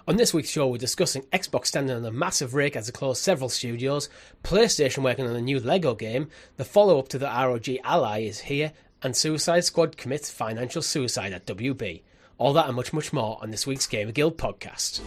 On this week's show, we're discussing Xbox standing on a massive rake as it closed several studios, PlayStation working on a new LEGO game, the follow-up to the ROG Ally is here, and Suicide Squad commits financial suicide at WB. All that and much, much more on this week's GamerGuild Podcast.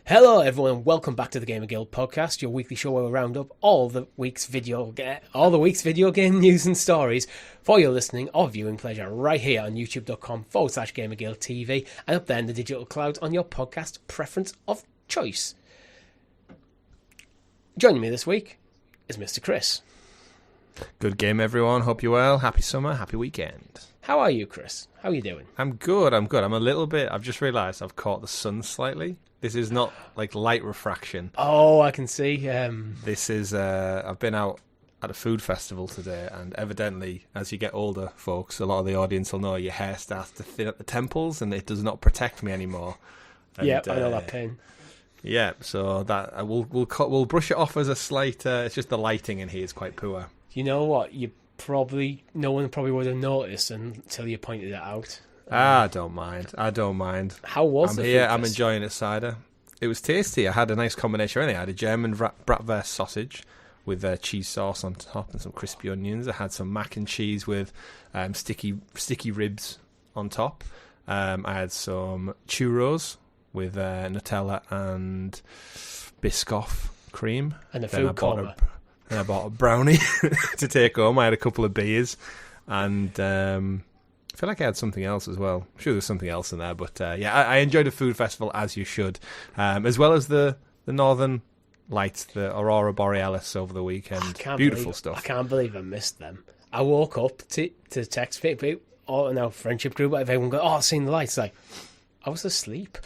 Hello everyone, welcome back to the GamerGuild Podcast, your weekly show where we round up all the week's video game news and stories for your listening or viewing pleasure right here on youtube.com/GamerGuildTV and up there in the digital clouds on your podcast preference of choice. Joining me this week is Mr. Chris. Good game everyone, hope you're well, happy summer, happy weekend. How are you, Chris? How are you doing? I'm good. I'm a little bit, I've just realised I've caught the sun slightly. This is not like light refraction. Oh, I can see. This is, I've been out at a food festival today, and evidently, as you get older, folks, a lot of the audience will know your hair starts to thin at the temples, and it does not protect me anymore. Yeah, I know that pain. Yeah, so that we'll brush it off as a slight. It's just the lighting in here is quite poor. You know what? No one probably would have noticed until you pointed it out. I don't mind. How was it? I'm enjoying it cider. It was tasty. I had a nice combination. I had a German bratwurst sausage with cheese sauce on top and some crispy onions. I had some mac and cheese with sticky ribs on top. I had some churros with Nutella and Biscoff cream. And a food coma. And I bought a brownie to take home. I had a couple of beers and I feel like I had something else as well. I'm sure there's something else in there, but I enjoyed a food festival as you should, as well as the Northern Lights, the Aurora Borealis over the weekend. Beautiful stuff. I can't believe I missed them. I woke up to text people, all in our friendship group, everyone go, "Oh, I've seen the lights." Like, I was asleep.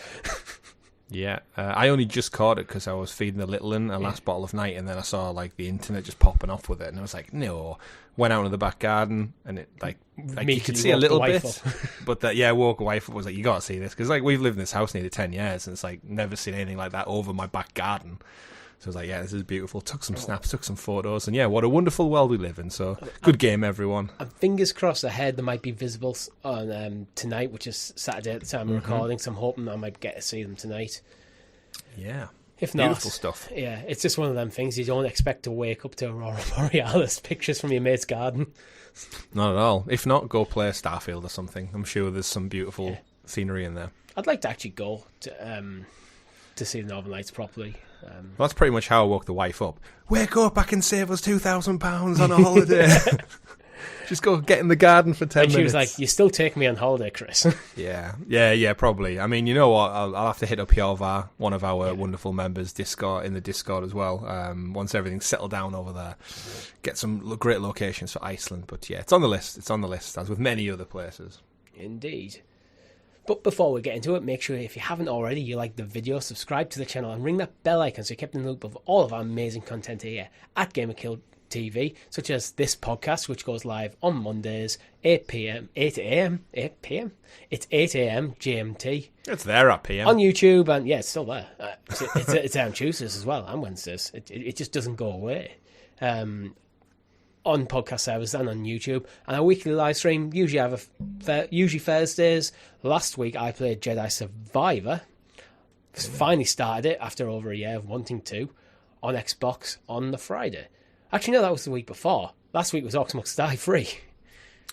Yeah, I only just caught it because I was feeding the little one a last bottle of night, and then I saw like the internet just popping off with it, and I was like, no. Went out into the back garden, and it like you could see a little bit, but woke away from it. Was like, you got to see this because like we've lived in this house nearly 10 years, and it's like never seen anything like that over my back garden. So I was like, yeah, this is beautiful. Took some snaps, took some photos, and yeah, what a wonderful world we live in. So good game, everyone. And fingers crossed ahead, there might be visible on tonight, which is Saturday at the time of recording. So I'm hoping I might get to see them tonight. Yeah. If not, beautiful stuff. Yeah, it's just one of them things you don't expect to wake up to Aurora Borealis pictures from your mate's garden. Not at all. If not, go play Starfield or something. I'm sure there's some beautiful scenery in there. I'd like to actually go to see the Northern Lights properly. Well, that's pretty much how I woke the wife up. Wake up, I can save us £2,000 on a holiday. Just go get in the garden for 10 minutes. And she was like, you still take me on holiday, Chris. Yeah, probably. I mean, you know what? I'll have to hit up Jorvar, one of our wonderful members, in the Discord as well, once everything's settled down over there. Get some great locations for Iceland. But yeah, it's on the list, as with many other places. Indeed. But before we get into it, make sure if you haven't already, you like the video, subscribe to the channel, and ring that bell icon so you're kept in the loop of all of our amazing content here at GamerGuild TV, such as this podcast, which goes live on Mondays, 8 a.m. It's 8 a.m. GMT. It's there at PM. On YouTube, and yeah, it's still there. It's there on Tuesdays as well, and Wednesdays. It just doesn't go away. On podcast service and on YouTube. And our weekly live stream, usually Thursdays. Last week, I played Jedi Survivor. Finally started it after over a year of wanting to, on Xbox on the Friday. Actually, no, that was the week before. Last week was Orcs Must Die 3.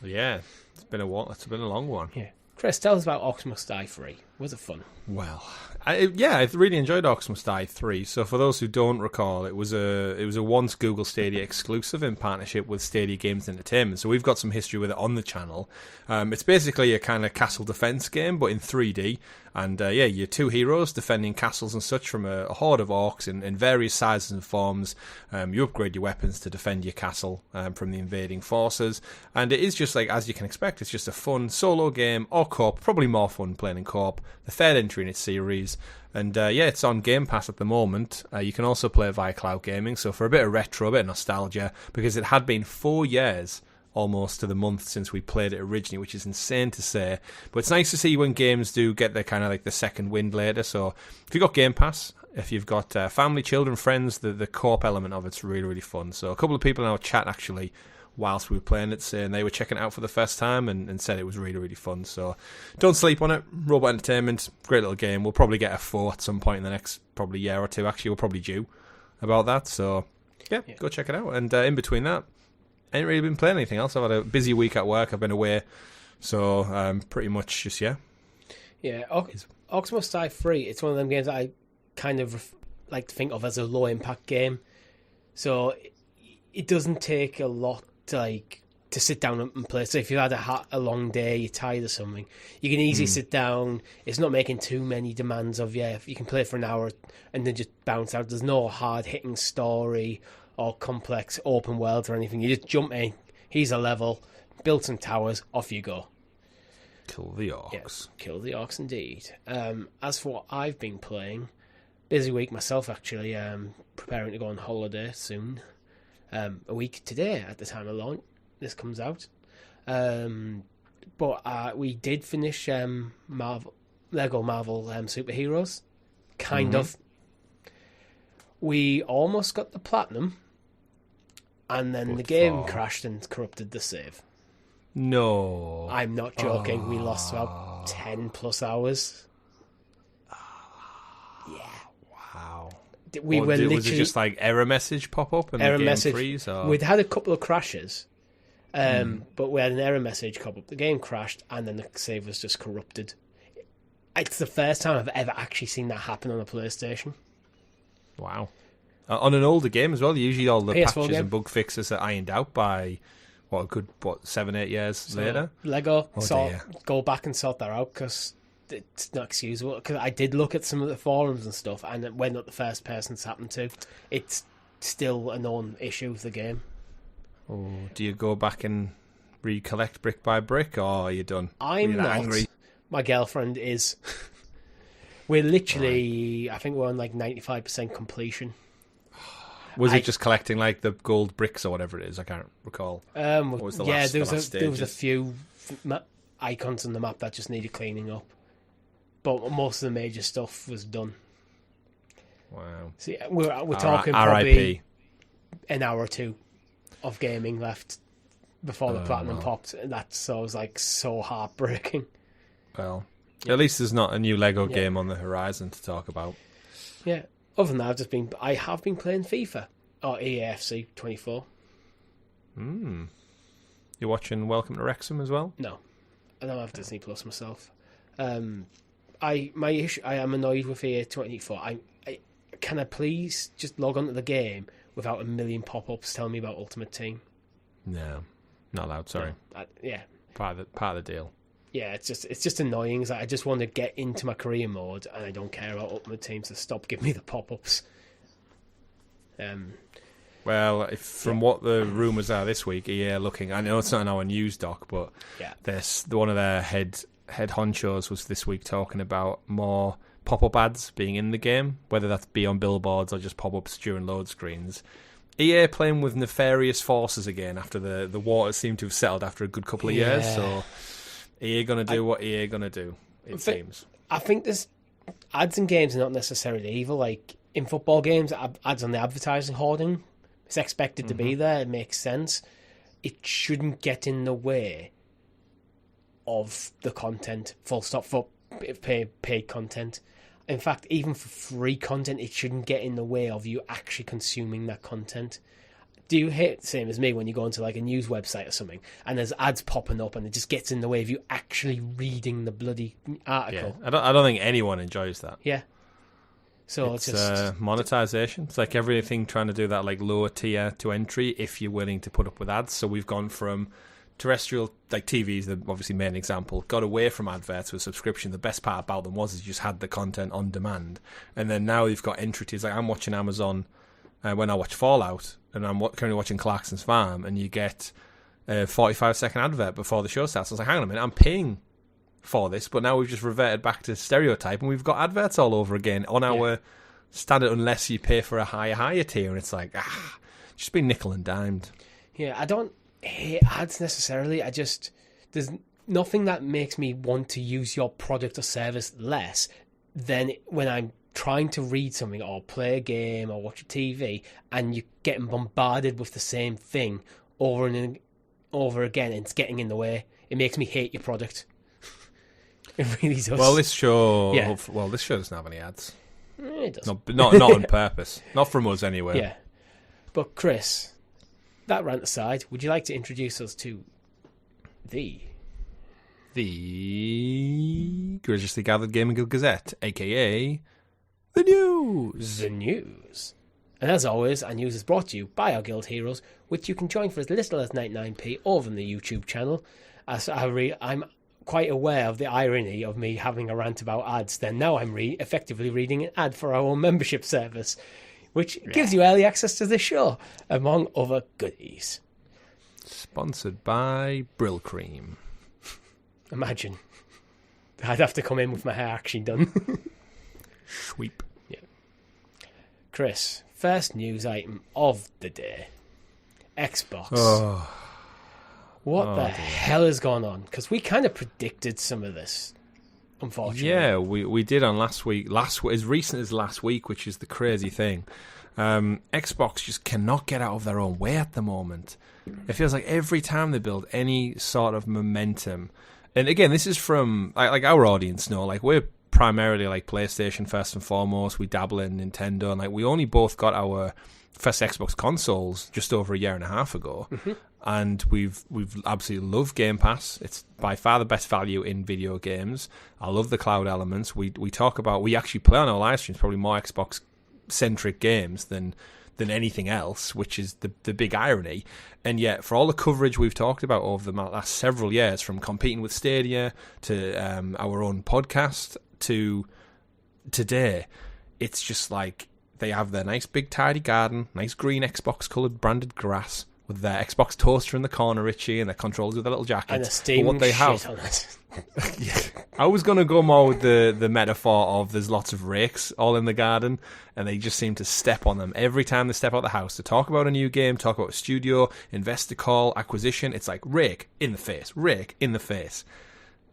Yeah, it's been a long one. Yeah. Chris, tell us about Orcs Must Die 3. Was it fun? Well, I really enjoyed Orcs Must Die 3. So for those who don't recall, it was a once Google Stadia exclusive in partnership with Stadia Games Entertainment. So we've got some history with it on the channel. It's basically a kind of castle defense game, but in 3D. And you're two heroes defending castles and such from a horde of orcs in various sizes and forms. You upgrade your weapons to defend your castle from the invading forces. And it is just like, as you can expect, it's just a fun solo game or co-op, probably more fun playing in co-op. The third entry in its series. And it's on Game Pass at the moment. You can also play it via cloud gaming. So for a bit of retro, a bit of nostalgia, because it had been 4 years almost to the month since we played it originally, which is insane to say. But it's nice to see when games do get their kind of like the second wind later. So if you've got Game Pass, if you've got family, children, friends, the co-op element of it's really, really fun. So a couple of people in our chat actually, whilst we were playing it, saying they were checking it out for the first time and said it was really, really fun. So don't sleep on it. Robot Entertainment, great little game. We'll probably get a 4 at some point in the next probably year or two. Actually, we're probably due about that. So yeah, go check it out. And in between that, I ain't really been playing anything else. I've had a busy week at work. I've been away. So pretty much just, yeah. Yeah, Ox Must Die Free, it's one of them games that I kind of like to think of as a low-impact game. So it doesn't take a lot to sit down and play. So if you've had a long day, you're tired or something, you can easily sit down. It's not making too many demands of you. You can play it for an hour and then just bounce out. There's no hard-hitting story or complex open worlds or anything. You just jump in, here's a level, build some towers, off you go. Kill the orcs. Yes, kill the orcs indeed. As for what I've been playing, busy week myself actually, preparing to go on holiday soon. A week today at the time of launch this comes out. But we did finish Lego Marvel Superheroes. Kind of. We almost got the platinum, and then the game crashed and corrupted the save. No. I'm not joking. We lost about 10 plus hours. Yeah. Wow. We were literally... Was it just like error message pop up and error the game message. freeze? Or? We'd had a couple of crashes, but we had an error message pop up. The game crashed, and then the save was just corrupted. It's the first time I've ever actually seen that happen on a PlayStation. Wow. On an older game as well, usually all the PS4 patches game. and bug fixes are ironed out by... 7-8 years later? Lego, dear. go back and sort that out, because it's not excusable. Because I did look at some of the forums and stuff, and we're not the first person it's happened to. It's still a known issue of the game. Oh, do you go back and recollect brick by brick, or are you done? I'm not. Angry? My girlfriend is. We're literally, I think we're on 95% completion. Was it just collecting the gold bricks or whatever it is? I can't recall. What was the last, there was a few icons on the map that just needed cleaning up, but most of the major stuff was done. Wow. So we're talking probably an hour or two of gaming left before the platinum popped. That's so heartbreaking. Well, at least there's not a new Lego game on the horizon to talk about. Yeah. Other than that, I have been playing FIFA or EAFC 24. You're watching Welcome to Wrexham as well? No, I don't have Disney Plus myself. I am annoyed with EA 24. Can I please just log on to the game without a million pop-ups telling me about Ultimate Team? No, not allowed. Sorry. Yeah, part of the deal. Yeah, it's just annoying. It's I just want to get into my career mode, and I don't care about Ultimate Team, so stop giving me the pop-ups. Well, from what the rumours are this week, EA looking... I know it's not in our news doc, but one of their head honchos was this week talking about more pop-up ads being in the game, whether that's be on billboards or just pop-ups during load screens. EA playing with nefarious forces again after the waters seem to have settled after a good couple of years, so... EA going to do what EA going to do, it seems. I think this ads in games are not necessarily evil. In football games, ads on the advertising hoarding, it's expected to be there. It makes sense. It shouldn't get in the way of the content, full stop, for paid content. In fact, even for free content, it shouldn't get in the way of you actually consuming that content. Do you hate the same as me when you go into a news website or something and there's ads popping up and it just gets in the way of you actually reading the bloody article? Yeah, I don't think anyone enjoys that. Yeah. So it's monetization. It's like everything trying to do that lower tier to entry if you're willing to put up with ads. So we've gone from terrestrial, TV's the obviously main example, got away from adverts with subscription. The best part about them was you just had the content on demand. And then now you've got entry tiers. I'm watching Amazon when I watch Fallout, and I'm currently watching Clarkson's Farm, and you get a 45-second advert before the show starts. I was like, hang on a minute, I'm paying for this, but now we've just reverted back to stereotype, and we've got adverts all over again on our standard, unless you pay for a higher tier, and it's just been nickel and dimed. Yeah, hate ads necessarily. There's nothing that makes me want to use your product or service less than when I'm trying to read something or play a game or watch a TV and you're getting bombarded with the same thing over and over again, and it's getting in the way. It makes me hate your product. It really does. Well, this show doesn't have any ads. It does. Not on purpose. Not from us anyway. Yeah. But Chris, that rant aside, would you like to introduce us to the Graciously Gathered GamerGuild Gazette, aka the news? The news. And as always, our news is brought to you by our guild heroes, which you can join for as little as 99p over on the YouTube channel. As I'm quite aware of the irony of me having a rant about ads, then now I'm effectively reading an ad for our own membership service, which gives you early access to the show, among other goodies. Sponsored by Brill Cream. Imagine. I'd have to come in with my hair actually done. Sweep. Yeah. Chris, first news item of the day. Xbox. What the hell has gone on? Because we kind of predicted some of this, unfortunately. Yeah, we did on last week. As recent as last week, which is the crazy thing. Xbox just cannot get out of their own way at the moment. It feels like every time they build any sort of momentum, and again, this is from like our audience know, like we're primarily like PlayStation first and foremost. We dabble in Nintendo, and like we only both got our first Xbox consoles just over a year and a half ago. Mm-hmm. And we've absolutely loved Game Pass. It's by far the best value in video games. I love the cloud elements. We actually play on our live streams probably more Xbox centric games than anything else, which is the big irony. And yet, for all the coverage we've talked about over the last several years, from competing with Stadia to our own podcast to today, it's just like they have their nice big tidy garden, nice green Xbox coloured branded grass, with their Xbox toaster in the corner, Richie, and their controllers with their little jackets. And a steaming shit on it. Yeah. I was going to go more with the metaphor of there's lots of rakes all in the garden, and they just seem to step on them every time they step out the house to talk about a new game, talk about a studio, investor call, acquisition. It's like rake in the face, rake in the face.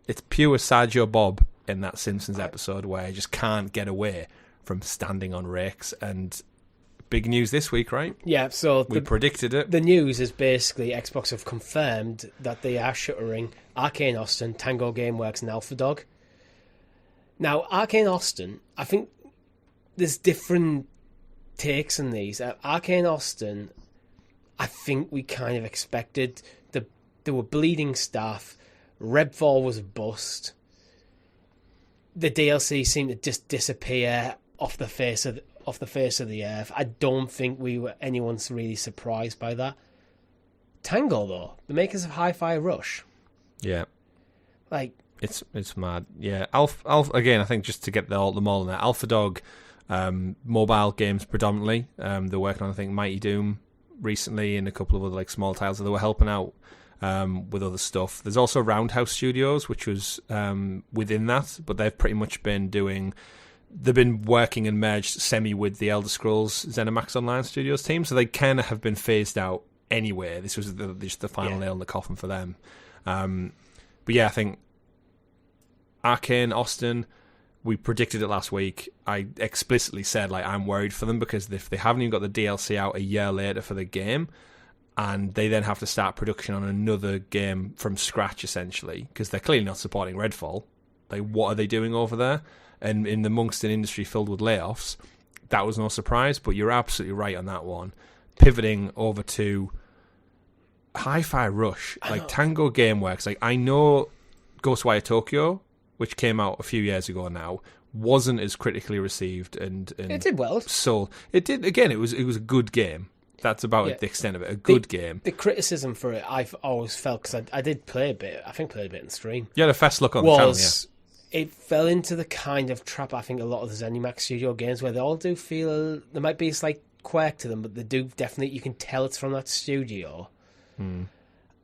It's pure Sergio Bob in that Simpsons episode where he just can't get away from standing on rakes. And big news this week, right? Yeah, so we predicted it. The news is basically Xbox have confirmed that they are shuttering Arcane Austin, Tango Gameworks, and Alpha Dog. Now, Arcane Austin, I think there's different takes on these. Arcane Austin, I think we kind of expected. They were bleeding staff. Redfall was a bust. The DLC seemed to just disappear off the face of the earth. I don't think anyone's really surprised by that. Tango, though, the makers of Hi-Fi Rush. Yeah. Like, it's mad. Yeah. Alpha again, I think just to get them all in there. Alpha Dog, mobile games predominantly. They're working on, I think, Mighty Doom recently and a couple of other like small titles that they were helping out with other stuff. There's also Roundhouse Studios, which was within that, but they've pretty much been doing... They've been working and merged semi with the Elder Scrolls ZeniMax Online Studios team, so they kind of have been phased out anyway. This was just the final nail in the coffin for them. But yeah, I think Arcane Austin, we predicted it last week. I explicitly said like I'm worried for them because if they haven't even got the DLC out a year later for the game, and they then have to start production on another game from scratch essentially, because they're clearly not supporting Redfall. Like, what are they doing over there? And amongst an industry filled with layoffs, that was no surprise, but you're absolutely right on that one. Pivoting over to Hi-Fi Rush, like Tango Gameworks, like I know Ghostwire Tokyo, which came out a few years ago now, wasn't as critically received and it did well. So it did, again, it was a good game. That's about the extent of it. A good game. The criticism for it, I've always felt, because I did play a bit, I think played a bit in the stream. You had a fast look on the channel, yeah. It fell into the kind of trap, I think, a lot of the ZeniMax Studio games where they all do feel... There might be a slight quirk to them, but they do definitely... You can tell it's from that studio.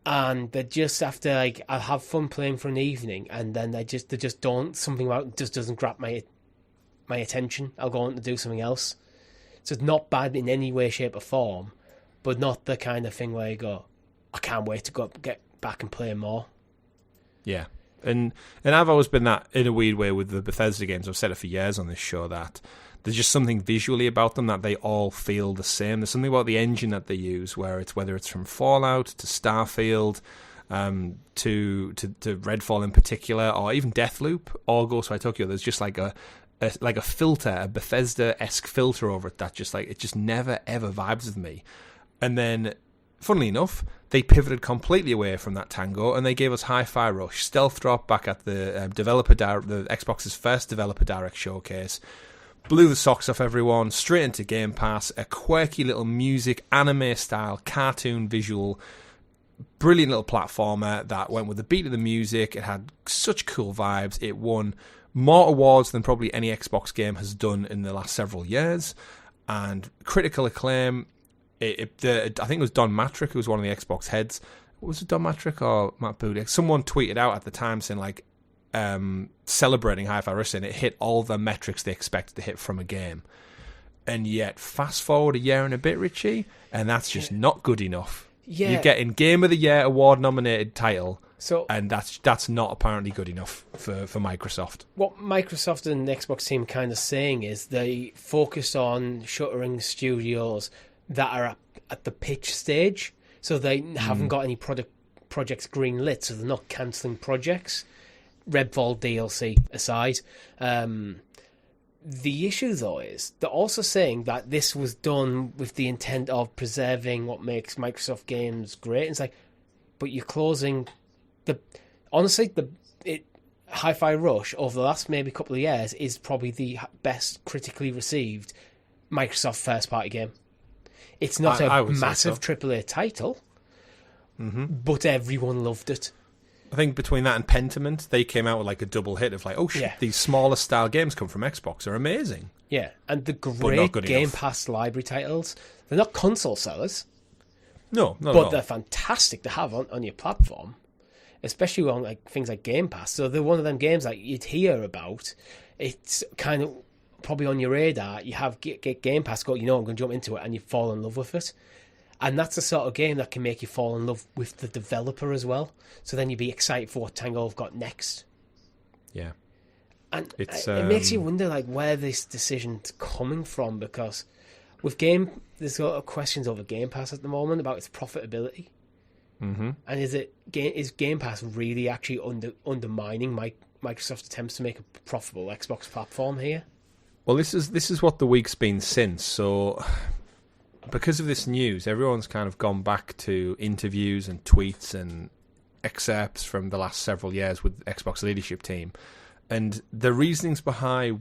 And they just have to, like... I'll have fun playing for an evening, and then they just don't... Something about it just doesn't grab my attention. I'll go on to do something else. So it's not bad in any way, shape, or form, but not the kind of thing where you go, I can't wait to get back and play more. Yeah. And I've always been that in a weird way with the Bethesda games. I've said it for years on this show that there's just something visually about them that they all feel the same. There's something about the engine that they use, whether it's from Fallout to Starfield, to Redfall in particular, or even Deathloop or Ghostwire Tokyo. There's just like a filter, a Bethesda-esque filter over it that just like it just never ever vibes with me. And then, funnily enough, they pivoted completely away from that tango and they gave us Hi-Fi Rush, Stealth Drop back at the the Xbox's first developer direct showcase. Blew the socks off everyone, straight into Game Pass, a quirky little music, anime-style, cartoon visual, brilliant little platformer that went with the beat of the music. It had such cool vibes. It won more awards than probably any Xbox game has done in the last several years, and critical acclaim. I think it was Don Matrick, who was one of the Xbox heads. Was it Don Matrick or Matt Booty? Someone tweeted out at the time saying like, celebrating Hi-Fi Rush, and it hit all the metrics they expected to hit from a game. And yet, fast forward a year and a bit, Richie, and that's just not good enough. Yeah. You're getting Game of the Year award-nominated title, so, and that's not apparently good enough for Microsoft. What Microsoft and the Xbox team kind of saying is they focus on shuttering studios that are at the pitch stage, so they haven't got any projects green-lit, so they're not cancelling projects. Redfall DLC aside. The issue, though, is they're also saying that this was done with the intent of preserving what makes Microsoft games great. And it's like, but you're closing Hi-Fi Rush over the last maybe couple of years is probably the best critically received Microsoft first-party game. It's not a massive AAA title, but everyone loved it. I think between that and Pentiment, they came out with like a double hit of like, oh shit, these smaller style games come from Xbox are amazing. Yeah, and the great Game Pass library titles, they're not console sellers. No, not but at all. They're fantastic to have on your platform, especially on like things like Game Pass. So they're one of them games that you'd hear about. It's kind of probably on your radar. You have get Game Pass, I'm going to jump into it, and you fall in love with it. And that's the sort of game that can make you fall in love with the developer as well. So then you'd be excited for what Tango have got next. Yeah. And it makes you wonder like where this decision's coming from, because with there's a lot of questions over Game Pass at the moment about its profitability. Mm-hmm. And is Game Pass really actually undermining Microsoft's attempts to make a profitable Xbox platform here? Well, this is what the week's been since. So because of this news, everyone's kind of gone back to interviews and tweets and excerpts from the last several years with the Xbox leadership team. And the reasonings behind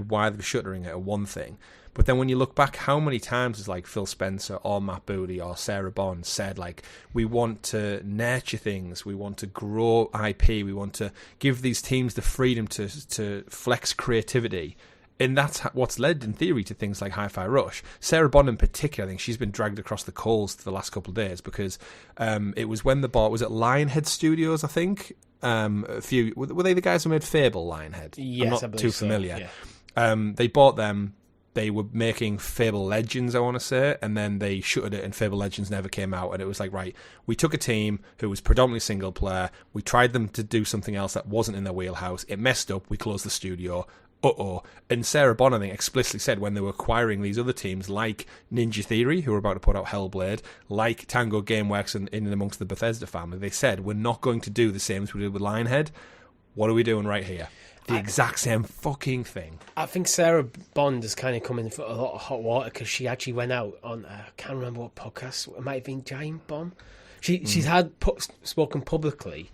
why they're shuttering it are one thing. But then when you look back, how many times has like Phil Spencer or Matt Booty or Sarah Bond said like, we want to nurture things, we want to grow IP, we want to give these teams the freedom to flex creativity. And that's what's led, in theory, to things like Hi-Fi Rush. Sarah Bond, in particular, I think she's been dragged across the coals the last couple of days because it was when was it Lionhead Studios, I think? Were they the guys who made Fable, Lionhead? Yes, I'm not too familiar. So, yeah. They bought them. They were making Fable Legends, I want to say, and then they shuttered it, and Fable Legends never came out. And it was like, right, we took a team who was predominantly single player. We tried them to do something else that wasn't in their wheelhouse. It messed up. We closed the studio. And Sarah Bond, I think, explicitly said when they were acquiring these other teams like Ninja Theory, who were about to put out Hellblade, like Tango Gameworks and in amongst the Bethesda family, they said, we're not going to do the same as we did with Lionhead. What are we doing right here? The exact same fucking thing. I think Sarah Bond has kind of come in for a lot of hot water because she actually went out on, I can't remember what podcast, it might have been Giant Bomb. She's spoken publicly.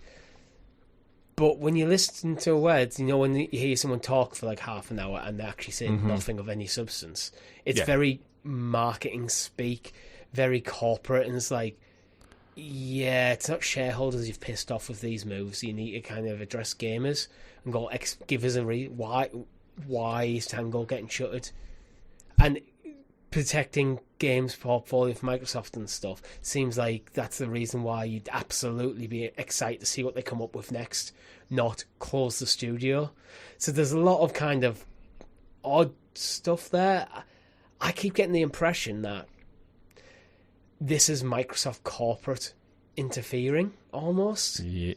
But when you listen to her words, when you hear someone talk for like half an hour and they're actually saying nothing of any substance, it's very marketing speak, very corporate, and it's like, yeah, it's not shareholders you've pissed off with these moves. You need to kind of address gamers and go give us a why is Tango getting shuttered, and protecting games portfolio for Microsoft and stuff seems like that's the reason why you'd absolutely be excited to see what they come up with next, not close the studio. So there's a lot of kind of odd stuff there. I keep getting the impression that this is Microsoft corporate interfering almost. Yeah.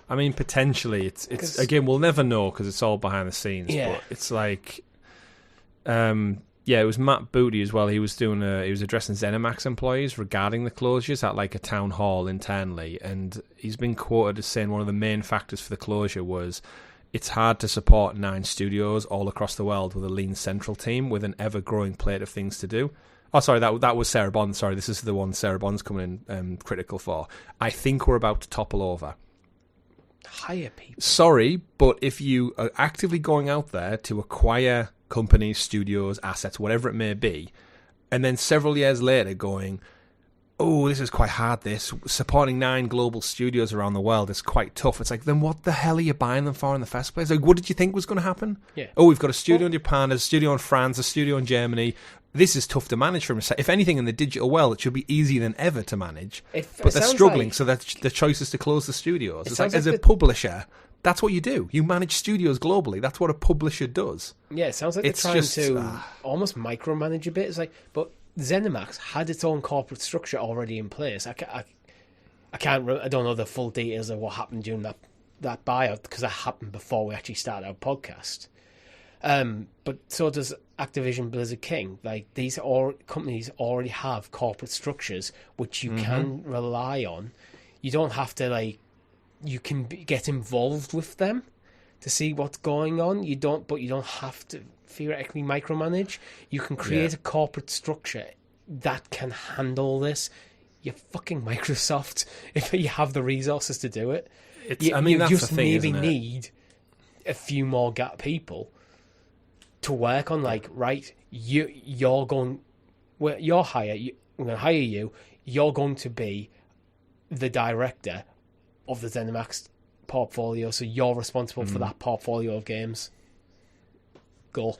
I mean, potentially, it's again, we'll never know because it's all behind the scenes. Yeah. But it's like, it was Matt Booty as well. He was addressing ZeniMax employees regarding the closures at like a town hall internally, and he's been quoted as saying one of the main factors for the closure was it's hard to support 9 studios all across the world with a lean central team with an ever-growing plate of things to do. Oh, sorry, that was Sarah Bond. Sorry, this is the one Sarah Bond's coming in critical for. I think we're about to topple over. Hire people. Sorry, but if you are actively going out there to acquire companies, studios, assets, whatever it may be, and then several years later going, oh, this is quite hard, this. Supporting 9 global studios around the world is quite tough. It's like, then what the hell are you buying them for in the first place? Like, what did you think was going to happen? Yeah. Oh, we've got a studio in Japan, there's a studio in France, a studio in Germany. This is tough to manage from. If anything, in the digital world, it should be easier than ever to manage. But they're struggling, so that the choice is to close the studios. It's like, as a publisher, that's what you do. You manage studios globally. That's what a publisher does. Yeah, it sounds like they're trying to almost micromanage a bit. It's like, but ZeniMax had its own corporate structure already in place. I don't know the full details of what happened during that buyout because that happened before we actually started our podcast. But so does Activision Blizzard King. Like, these companies already have corporate structures which you can rely on. You don't have to you can get involved with them to see what's going on. But you don't have to theoretically micromanage. You can create a corporate structure that can handle this. You're fucking Microsoft if you have the resources to do it. You that's just the thing, maybe isn't it? need a few more people to work on. Like, right, you're going to hire you. You're going to be the director of the ZeniMax portfolio, so you're responsible for that portfolio of games. Go.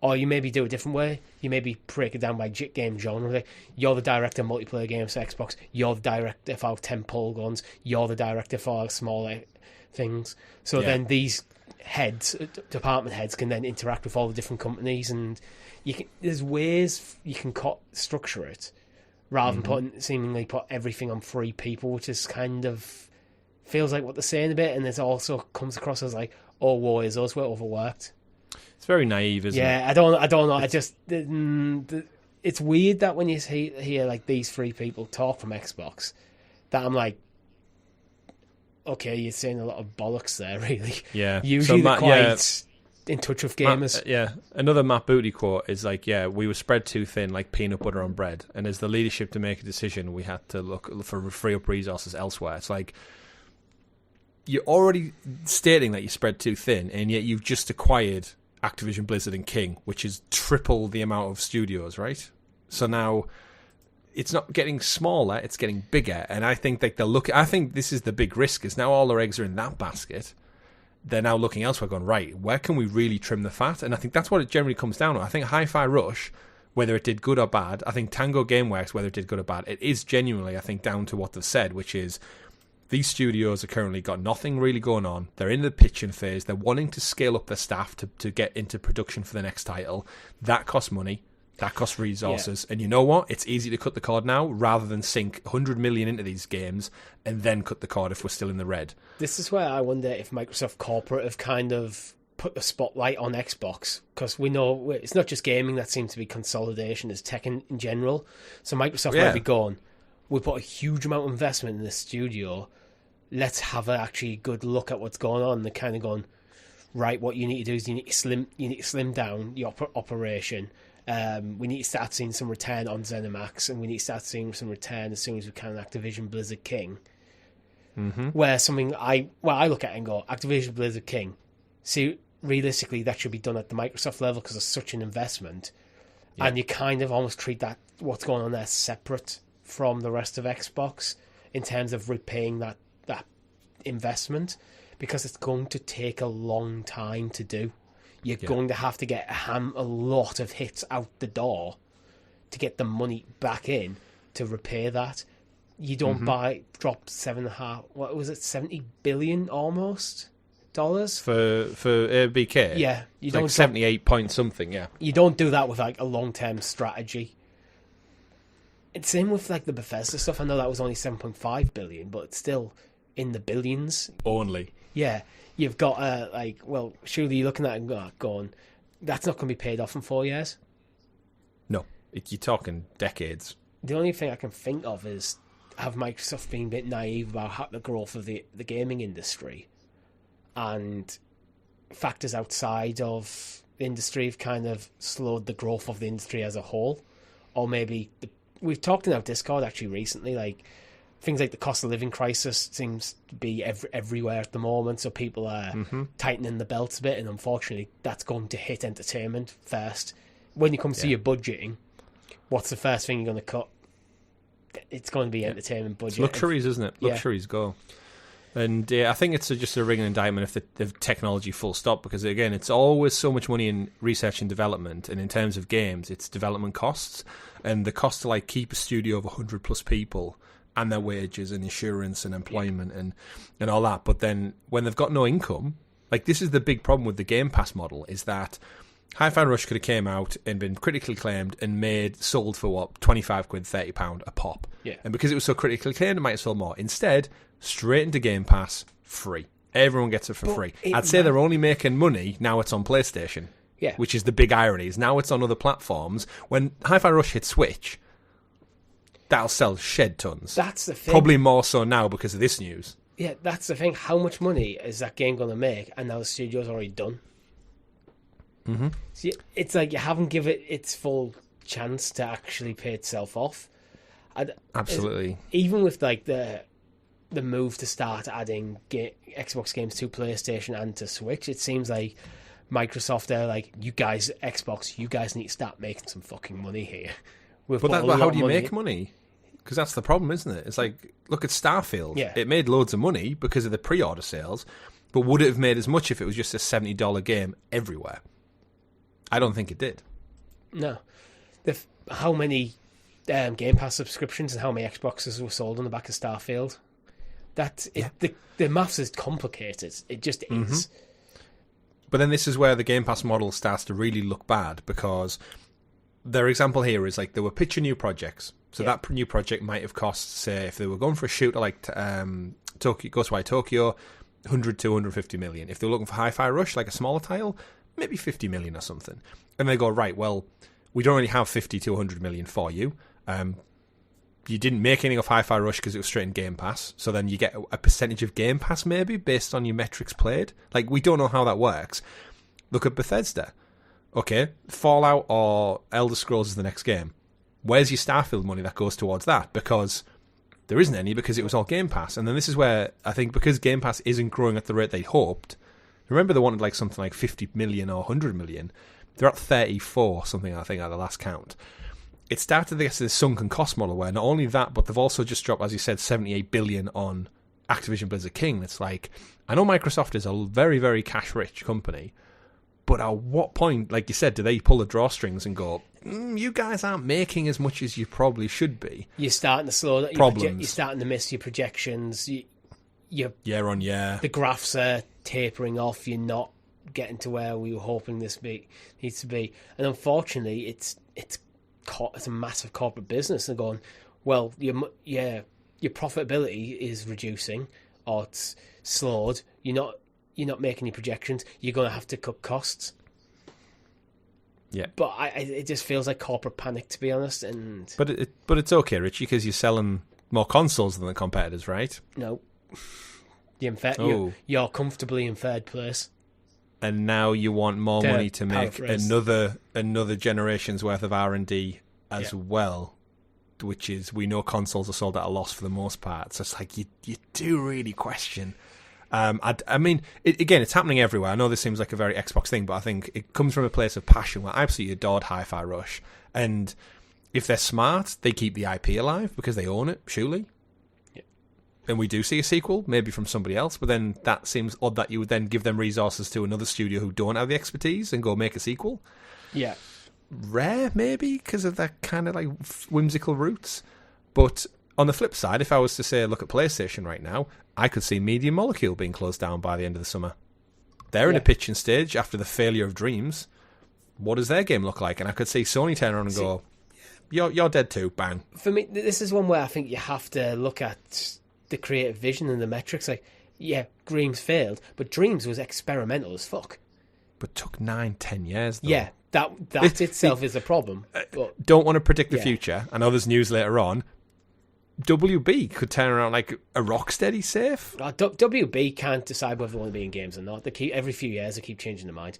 Or you maybe do it a different way. You maybe break it down by game genre. Like, you're the director of multiplayer games for Xbox. You're the director for tentpole guns. You're the director for smaller things. So then these department heads can then interact with all the different companies, and there's ways you can structure it rather than seemingly put everything on 3 people, which is kind of feels like what they're saying a bit, and it also comes across as like, oh, woe is us, we're overworked. It's very naive, isn't it? Yeah, I don't know. I just it's weird that when you hear like these 3 people talk from Xbox, that I'm like, okay, you're saying a lot of bollocks there, really. Yeah. Usually they're quite in touch with gamers. Another Matt Booty quote is like, we were spread too thin like peanut butter on bread, and as the leadership to make a decision, we had to look for free up resources elsewhere. It's like, you're already stating that you spread too thin, and yet you've just acquired Activision Blizzard and King, which is triple the amount of studios, right? So now it's not getting smaller, it's getting bigger. And I think I think this is the big risk, is now all their eggs are in that basket. They're now looking elsewhere, going, right, where can we really trim the fat? And I think that's what it generally comes down to. I think Hi-Fi Rush, whether it did good or bad, I think Tango Gameworks, whether it did good or bad, it is genuinely, I think, down to what they've said, which is these studios have currently got nothing really going on. They're in the pitching phase. They're wanting to scale up their staff to get into production for the next title. That costs money. That costs resources. And you know what? It's easy to cut the cord now rather than sink 100 million into these games and then cut the cord if we're still in the red. This is where I wonder if Microsoft Corporate have kind of put the spotlight on Xbox, because we know it's not just gaming that seems to be consolidation, it's tech in general. So Microsoft might be going, we put a huge amount of investment in this studio, let's have an actually good look at what's going on. They're kind of going, right, what you need to do is you need to slim down your operation. We need to start seeing some return on ZeniMax, and we need to start seeing some return as soon as we can on Activision Blizzard King. Where something I look at it and go, Activision Blizzard King, see, realistically that should be done at the Microsoft level because it's such an investment, and you kind of almost treat that what's going on there separate from the rest of Xbox in terms of repaying that investment, because it's going to take a long time to do. You're going to have to get a lot of hits out the door to get the money back in to repair that. You don't drop 70 billion almost dollars for BK. Yeah, you don't 78 point something. Yeah, you don't do that with like a long term strategy. It's same with like the Bethesda stuff. I know that was only 7.5 billion, but it's still in the billions. Only. Yeah, you've got surely you're looking at it and going, that's not going to be paid off in 4 years. No, you're talking decades. The only thing I can think of is, have Microsoft been a bit naive about the growth of the gaming industry, and factors outside of the industry have kind of slowed the growth of the industry as a whole? Or maybe we've talked in our Discord actually recently, like things like the cost of living crisis seems to be everywhere at the moment, so people are tightening the belts a bit, and unfortunately that's going to hit entertainment first. When you come to your budgeting, what's the first thing you're going to cut? It's going to be entertainment budget. It's luxuries, isn't it? Luxuries go. And I think it's just a ringing indictment of the technology full stop, because again, it's always so much money in research and development, and in terms of games, it's development costs, and the cost to like keep a studio of 100 plus people, and their wages and insurance and employment and all that. But then when they've got no income, like this is the big problem with the Game Pass model, is that Hi-Fi Rush could have came out and been critically acclaimed and sold for what, 25 quid, £30 a pop. Yeah. And because it was so critically acclaimed, it might have sold more. Instead, straight into Game Pass, free. Everyone gets it for free. I'd say they're only making money now it's on PlayStation. Yeah. Which is the big irony, is now it's on other platforms. When Hi-Fi Rush hits Switch, that'll sell shed tons. That's the thing. Probably more so now because of this news. Yeah, that's the thing. How much money is that game going to make? And now the studio's already done. Mm-hmm. So it's like you haven't given it its full chance to actually pay itself off. Absolutely. Even with like the move to start adding Xbox games to PlayStation and to Switch, it seems like Microsoft are like, you guys, Xbox, you guys need to start making some fucking money here. But how do you make money? Because that's the problem, isn't it? It's like, look at Starfield. Yeah. It made loads of money because of the pre-order sales, but would it have made as much if it was just a $70 game everywhere? I don't think it did. No. How many Game Pass subscriptions and how many Xboxes were sold on the back of Starfield? The maths is complicated. It just is. But then this is where the Game Pass model starts to really look bad, because their example here is like they were pitching new projects. So that new project might have cost, say, if they were going for a shooter like Ghostwire Tokyo, 100 to 150 million. If they were looking for Hi-Fi Rush, like a smaller title, maybe 50 million or something. And they go, right, well, we don't really have 50 to 100 million for you. You didn't make anything of Hi-Fi Rush because it was straight in Game Pass. So then you get a percentage of Game Pass maybe based on your metrics played. Like, we don't know how that works. Look at Bethesda. Okay, Fallout or Elder Scrolls is the next game. Where's your Starfield money that goes towards that? Because there isn't any, because it was all Game Pass. And then this is where I think, because Game Pass isn't growing at the rate they hoped. Remember, they wanted like something like 50 million or 100 million. They're at 34 something, I think, at the last count. It started to get to this sunken cost model where not only that, but they've also just dropped, as you said, 78 billion on Activision Blizzard King. It's like, I know Microsoft is a very, very cash-rich company, but at what point, like you said, do they pull the drawstrings and go, you guys aren't making as much as you probably should be? You're starting to slow that. You're starting to miss your projections. Year on year. The graphs are tapering off. You're not getting to where we were hoping this needs to be. And unfortunately, it's a massive corporate business. They're going, well, your profitability is reducing, or it's slowed. You're not making your projections. You're going to have to cut costs. Yeah, but it just feels like corporate panic, to be honest. And but it's okay, Richie, because you're selling more consoles than the competitors, right? No, you're comfortably in third place. And now you want more money to make another generation's worth of R&D as well, which is, we know consoles are sold at a loss for the most part. So it's like you do really question. I mean, again, it's happening everywhere. I know this seems like a very Xbox thing, but I think it comes from a place of passion where I absolutely adored Hi-Fi Rush. And if they're smart, they keep the IP alive because they own it, surely. And we do see a sequel, maybe from somebody else, but then that seems odd that you would then give them resources to another studio who don't have the expertise and go make a sequel. Yeah. Rare, maybe, because of that kind of like whimsical roots. But on the flip side, if I was to say, look at PlayStation right now, I could see Media Molecule being closed down by the end of the summer. They're in a pitching stage after the failure of Dreams. What does their game look like? And I could see Sony turn around and go, you're dead too. Bang. For me, this is one where I think you have to look at the creative vision and the metrics. Like, yeah, Dreams failed, but Dreams was experimental as fuck. But took 9-10 years, though. Yeah, that itself is a problem. But, don't want to predict the future. I know there's news later on. WB could turn around like a Rocksteady safe. WB can't decide whether they want to be in games or not. They keep every few years they keep changing their mind.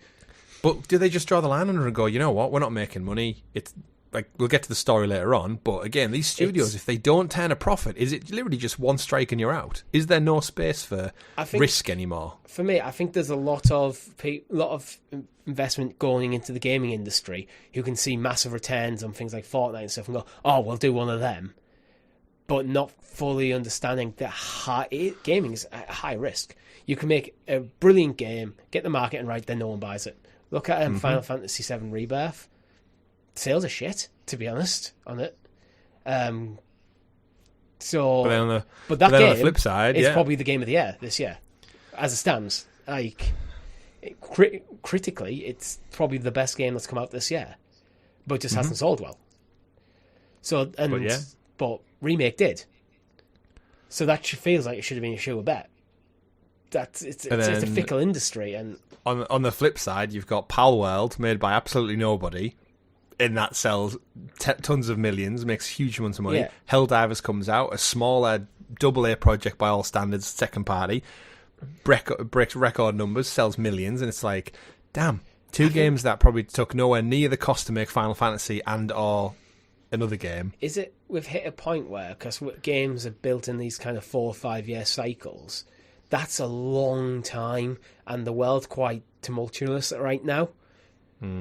But do they just draw the line under and go, you know what, we're not making money? It's like, we'll get to the story later on. But again, these studios, if they don't turn a profit, is it literally just one strike and you're out? Is there no space for risk anymore? For me, I think there's a lot of investment going into the gaming industry who can see massive returns on things like Fortnite and stuff and go, oh, we'll do one of them. But not fully understanding that gaming is at high risk. You can make a brilliant game, get the marketing right, then no one buys it. Look at Final Fantasy VII Rebirth. Sales are shit, to be honest, on it. But that game, on the flip side, is probably the game of the year this year, as it stands. Like, critically, it's probably the best game that's come out this year, but just hasn't sold well. But Remake did. So that feels like it should have been a sure bet. It's a fickle industry. And on the flip side, you've got Palworld, made by absolutely nobody, and that sells tons of millions, makes huge amounts of money. Yeah. Helldivers comes out, a smaller AA project by all standards, second party, breaks record numbers, sells millions, and it's like, damn, two games that probably took nowhere near the cost to make Final Fantasy and or another game. Is it we've hit a point where, because games are built in these kind of 4 or 5 year cycles, that's a long time, and the world's quite tumultuous right now.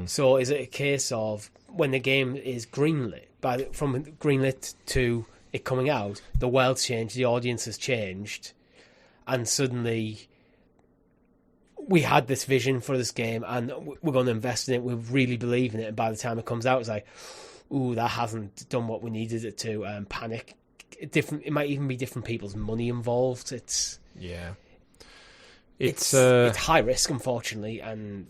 So is it a case of when the game is greenlit, from greenlit to it coming out, the world's changed, the audience has changed, and suddenly we had this vision for this game and we're going to invest in it, we really believe in it, and by the time it comes out, it's like, ooh, that hasn't done what we needed it to, panic. It might even be different people's money involved. It's high risk, unfortunately, and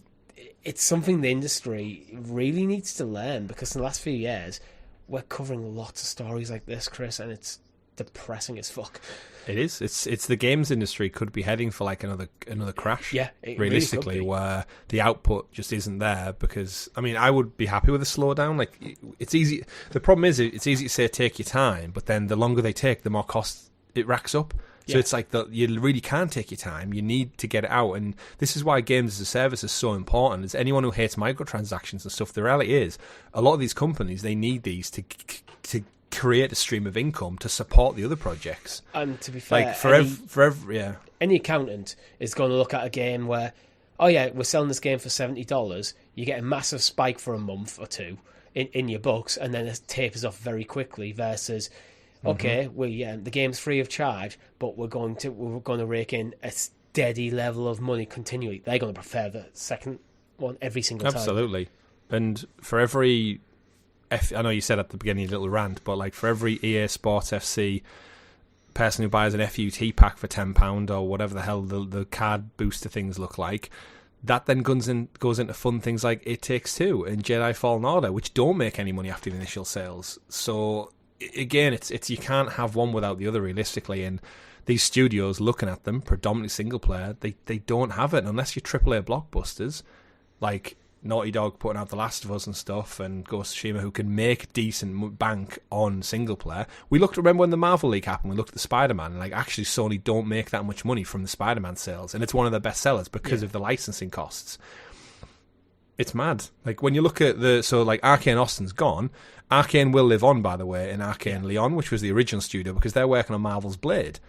it's something the industry really needs to learn, because in the last few years we're covering lots of stories like this, Chris, and it's depressing as fuck. It is. It's the games industry could be heading for like another crash. Yeah, realistically, really where the output just isn't there. Because I mean, I would be happy with a slowdown. Like, it's easy. The problem is, it's easy to say take your time, but then the longer they take, the more cost it racks up. So it's like you really can't take your time. You need to get it out, and this is why games as a service is so important. As anyone who hates microtransactions and stuff, the reality is a lot of these companies, they need these to create a stream of income to support the other projects. And to be fair, like any accountant is going to look at a game where, oh yeah, we're selling this game for $70. You get a massive spike for a month or two in your books, and then it tapers off very quickly. Versus, okay, the game's free of charge, but we're going to rake in a steady level of money continually. They're going to prefer the second one every single time. Absolutely. And for every, I know you said at the beginning a little rant, but like for every EA Sports FC person who buys an FUT pack for £10 or whatever the hell the card booster things look like, that then goes into fun things like It Takes Two and Jedi Fallen Order, which don't make any money after the initial sales. So again, it's you can't have one without the other realistically, and these studios, looking at them, predominantly single player, they don't have it unless you're AAA blockbusters like Naughty Dog putting out The Last of Us and stuff, and Ghost of Tsushima, who can make decent bank on single player. Remember when the Marvel League happened, we looked at the Spider-Man, and like actually Sony don't make that much money from the Spider-Man sales, and it's one of their best sellers because of the licensing costs. It's mad. Like when you look at Arcane Austin's gone. Arcane will live on, by the way, in Arcane Leon, which was the original studio, because they're working on Marvel's Blade.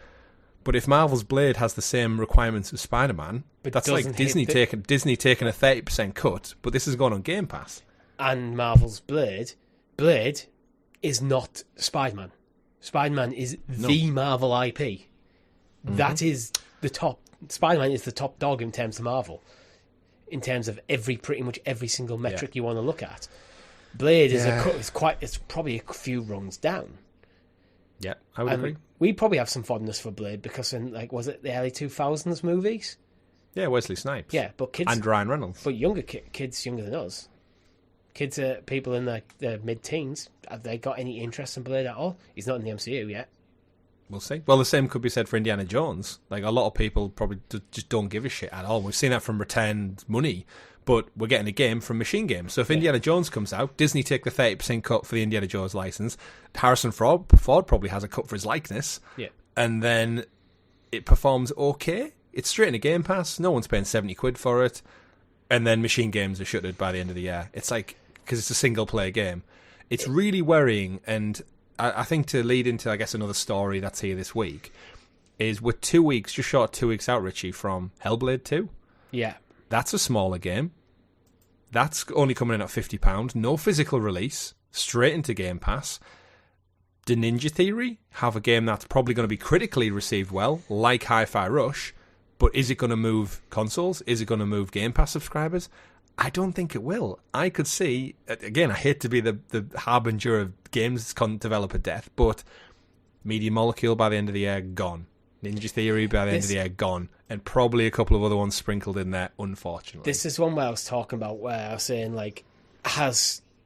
But if Marvel's Blade has the same requirements as Spider-Man, that's like Disney taking a 30% cut, but this is going on Game Pass. And Marvel's Blade is not Spider-Man. Spider-Man is the Marvel IP. Mm-hmm. That is the top. Spider-Man is the top dog in terms of Marvel, in terms of pretty much every single metric you want to look at. Blade is it's probably a few rungs down. Yeah, I would agree. We probably have some fondness for Blade because was it the early 2000s movies? Yeah, Wesley Snipes. Yeah, but kids and Ryan Reynolds. But younger kids younger than us Kids, people in their mid-teens, have they got any interest in Blade at all? He's not in the MCU yet. We'll see. Well, the same could be said for Indiana Jones. Like, a lot of people probably just don't give a shit at all. We've seen that from returned money, but we're getting a game from Machine Games. So if Indiana Jones comes out, Disney take the 30% cut for the Indiana Jones license. Harrison Ford probably has a cut for his likeness. Yeah. And then it performs okay. It's straight into Game Pass. No one's paying 70 quid for it. And then Machine Games are shuttered by the end of the year. It's like, because it's a single-player game. It's really worrying, and I think to lead into, I guess, another story that's here this week, is we're 2 weeks, just short of 2 weeks out, Richie, from Hellblade 2. Yeah. That's a smaller game. That's only coming in at £50. No physical release. Straight into Game Pass. Do Ninja Theory have a game that's probably going to be critically received well, like Hi-Fi Rush, but is it going to move consoles? Is it going to move Game Pass subscribers? I don't think it will. I could see, again, I hate to be the harbinger of games developer death, but Media Molecule by the end of the year, gone. Ninja Theory by the end of the year, gone. And probably a couple of other ones sprinkled in there, unfortunately. This is one where I was talking about, where I was saying, like,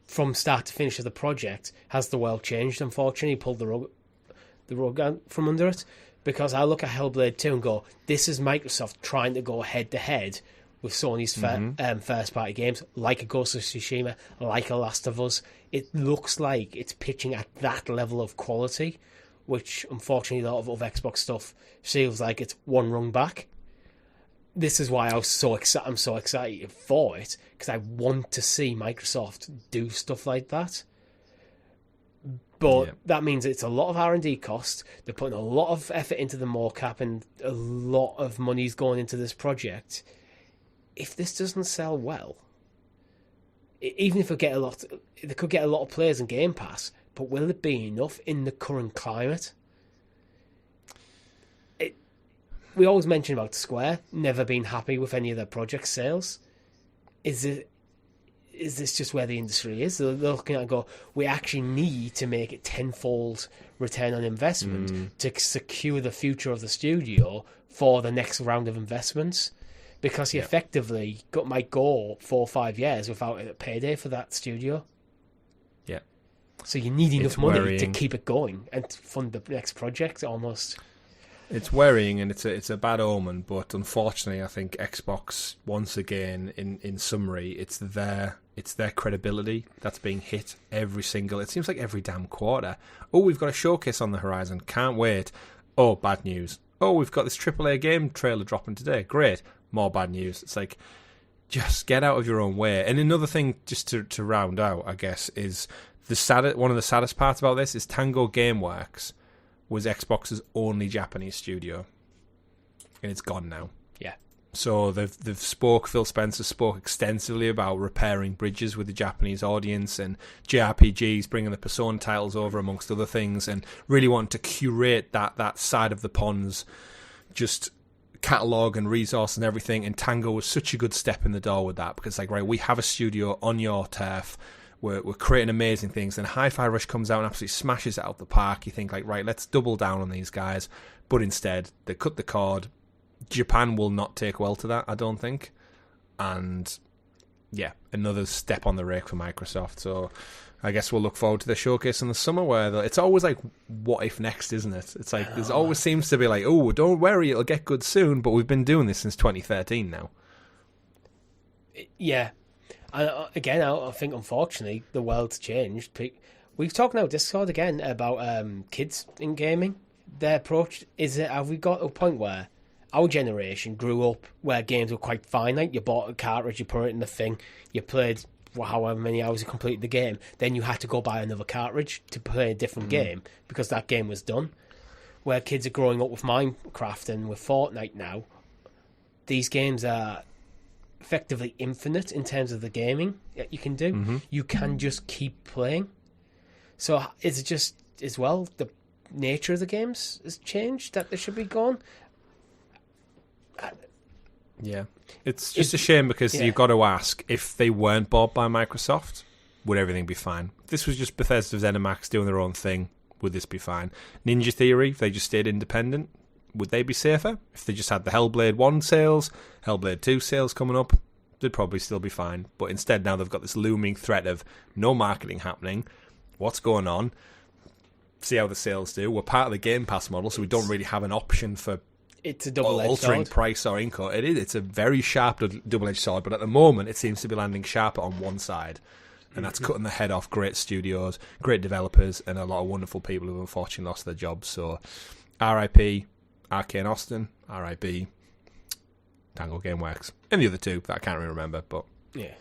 from start to finish of the project, has the world changed, unfortunately? Pulled the rug out from under it? Because I look at Hellblade 2 and go, this is Microsoft trying to go head-to-head with Sony's first-party games, like a Ghost of Tsushima, like a Last of Us. It looks like it's pitching at that level of quality, which, unfortunately, a lot of other Xbox stuff feels like it's one rung back. This is why I'm so excited for it, because I want to see Microsoft do stuff like that. But that means it's a lot of R&D cost. They're putting a lot of effort into the mocap, and a lot of money's going into this project. If this doesn't sell well, even if they could get a lot of players in Game Pass, but will it be enough in the current climate? We always mention about Square never being happy with any of their project sales. Is this just where the industry is? They're looking at it and go, we actually need to make it tenfold return on investment to secure the future of the studio for the next round of investments. Because you effectively might go 4 or 5 years without a payday for that studio. Yeah. So you need enough money to keep it going and to fund the next project almost. It's worrying, and it's a bad omen, but unfortunately I think Xbox, once again, in summary, it's their credibility that's being hit it seems like every damn quarter. Oh, we've got a showcase on the horizon, can't wait. Oh, bad news. Oh, we've got this AAA game trailer dropping today, great. More bad news. It's like, just get out of your own way. And another thing, just to round out, I guess, is one of the saddest parts about this is Tango Gameworks was Xbox's only Japanese studio, and it's gone now. Yeah. So Phil Spencer spoke extensively about repairing bridges with the Japanese audience and JRPGs, bringing the Persona titles over amongst other things, and really wanting to curate that side of the ponds, just catalogue and resource and everything. And Tango was such a good step in the door with that, because like, right, we have a studio on your turf, we're creating amazing things, and Hi-Fi Rush comes out and absolutely smashes it out the park. You think like, right, let's double down on these guys, but instead they cut the cord. Japan will not take well to that, I don't think, and yeah, another step on the rake for Microsoft. So I guess we'll look forward to the showcase in the summer, where it's always like, what if next, isn't it? It's like, there's always seems to be like, oh, don't worry, it'll get good soon, but we've been doing this since 2013 now. Yeah. And again, I think, unfortunately, the world's changed. We've talked now Discord again about kids in gaming. Their approach, have we got to a point where our generation grew up where games were quite finite? You bought a cartridge, you put it in the thing, you played however many hours you completed the game, then you had to go buy another cartridge to play a different game because that game was done. Where kids are growing up with Minecraft and with Fortnite now, these games are effectively infinite in terms of the gaming that you can do. You can just keep playing. So is it just, as well, the nature of the games has changed, that they should be gone? Yeah. It's just a shame, because you've got to ask, if they weren't bought by Microsoft, would everything be fine? If this was just Bethesda ZeniMax doing their own thing, would this be fine? Ninja Theory, if they just stayed independent, would they be safer? If they just had the Hellblade 1 sales, Hellblade 2 sales coming up, they'd probably still be fine. But instead now they've got this looming threat of no marketing happening. What's going on? See how the sales do. We're part of the Game Pass model, so we don't really have an option for it's a double-edged altering sword. price or income. It is. It's a very sharp double-edged sword, but at the moment it seems to be landing sharper on one side. And that's cutting the head off great studios, great developers, and a lot of wonderful people who unfortunately lost their jobs. So, RIP, Arcane Austin, RIP, Tango Gameworks, and the other two that I can't really remember. But yeah.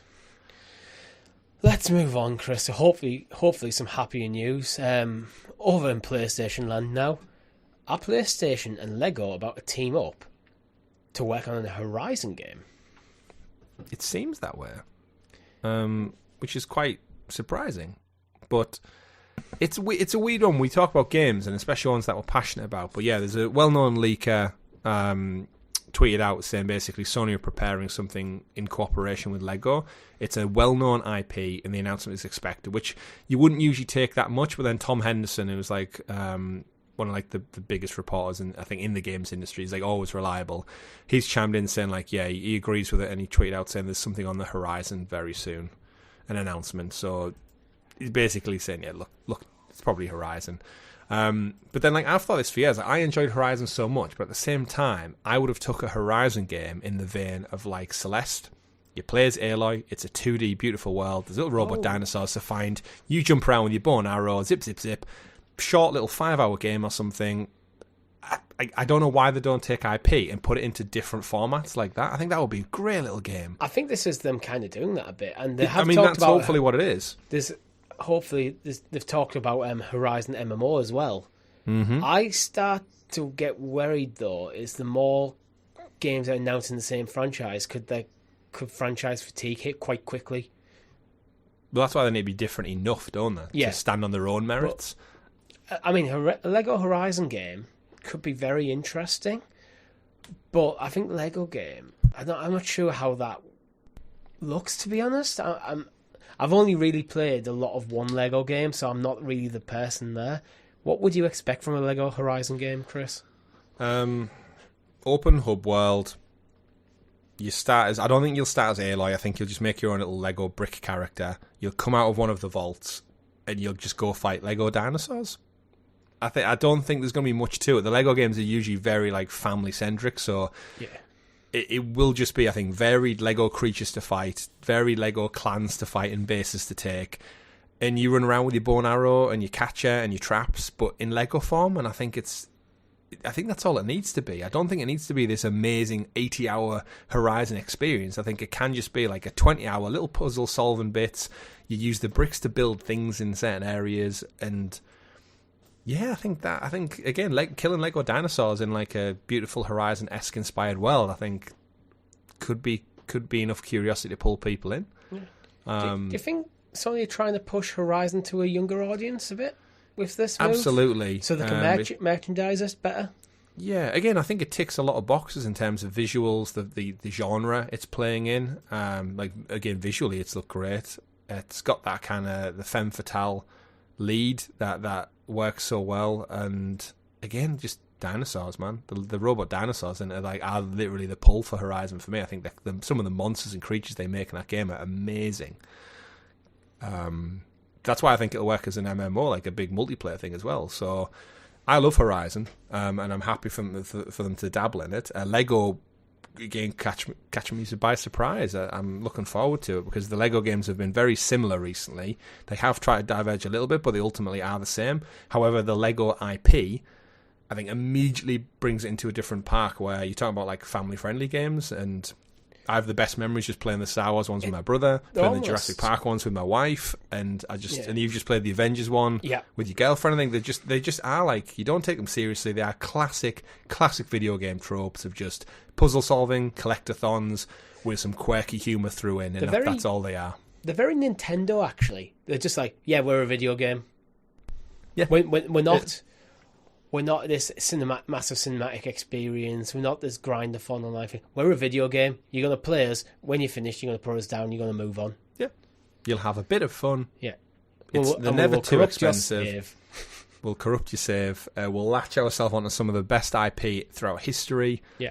Let's move on, Chris. So hopefully some happier news. Over in PlayStation land now, are PlayStation and Lego about to team up to work on a Horizon game? it seems that way. Which is quite surprising. But it's a weird one. We talk about games, and especially ones that we're passionate about. But yeah, there's a well-known leaker tweeted out saying basically Sony are preparing something in cooperation with Lego. It's a well-known IP, and the announcement is expected, which you wouldn't usually take that much. But then Tom Henderson, who was like one of like the biggest reporters in, I think, in the games industry, is like always reliable. He's chimed in saying like, yeah, he agrees with it, and he tweeted out saying there's something on the horizon very soon, an announcement. So he's basically saying, yeah, look, it's probably Horizon. But then, like, I've thought this for years. Like, I enjoyed Horizon so much, but at the same time, I would have took a Horizon game in the vein of like Celeste. You play as Aloy. It's a 2D beautiful world. There's little robot dinosaurs to find. You jump around with your bow and arrow, zip, zip, zip. Short little 5-hour game or something. I don't know why they don't take IP and put it into different formats like that. I think that would be a great little game. I think this is them kind of doing that a bit, and they have that's hopefully what it is. They've talked about Horizon MMO as well. Mm-hmm. I start to get worried though. Is the more games are announced in the same franchise, could franchise fatigue hit quite quickly? Well, that's why they need to be different enough, don't they? Yeah. To stand on their own merits. But, I mean, a Lego Horizon game could be very interesting, but I think Lego game, I'm not sure how that looks, to be honest. I've only really played a lot of one Lego game, so I'm not really the person there. What would you expect from a Lego Horizon game, Chris? Open hub world. I don't think you'll start as Aloy. I think you'll just make your own little Lego brick character. You'll come out of one of the vaults, and you'll just go fight Lego dinosaurs. I don't think there's going to be much to it. The Lego games are usually very like family centric, so yeah. It will just be, I think, varied Lego creatures to fight, varied Lego clans to fight, and bases to take. And you run around with your bow and arrow and your catcher and your traps, but in Lego form. And I think that's all it needs to be. I don't think it needs to be this amazing 80-hour Horizon experience. I think it can just be like a 20-hour little puzzle solving bits. You use the bricks to build things in certain areas, and yeah, I think again, like killing Lego dinosaurs in like a beautiful Horizon-esque inspired world, I think could be enough curiosity to pull people in. Yeah. Do you think Sony are trying to push Horizon to a younger audience a bit with this move? Absolutely. So they can merchandise it better? Yeah, again, I think it ticks a lot of boxes in terms of visuals, the genre it's playing in. Like, again, visually it's looked great. It's got that kind of the femme fatale lead that works so well, and again, just dinosaurs, man. The robot dinosaurs and are literally the pull for Horizon for me. I think some of the monsters and creatures they make in that game are amazing. That's why I think it'll work as an MMO, like a big multiplayer thing as well. So I love Horizon, and I'm happy for them to dabble in it. Lego, again, catch me by surprise. I'm looking forward to it because the Lego games have been very similar recently. They have tried to diverge a little bit, but they ultimately are the same. However, the Lego IP, I think, immediately brings it into a different park where you're talking about like family-friendly games, and I have the best memories just playing the Star Wars ones with my brother, playing the Jurassic Park ones with my wife, and and you've just played the Avengers one with your girlfriend. I think they just are like, you don't take them seriously. They are classic video game tropes of just puzzle solving, collectathons with some quirky humour through in, and that's all they are. They're very Nintendo, actually. They're just like, yeah, we're a video game. Yeah, we're not. We're not this massive cinematic experience. We're not this grind-a-thon on life. We're a video game. You're going to play us. When you're finished, you're going to put us down. You're going to move on. Yeah. You'll have a bit of fun. Yeah. They're never too expensive. We'll corrupt your save. We'll latch ourselves onto some of the best IP throughout history. Yeah.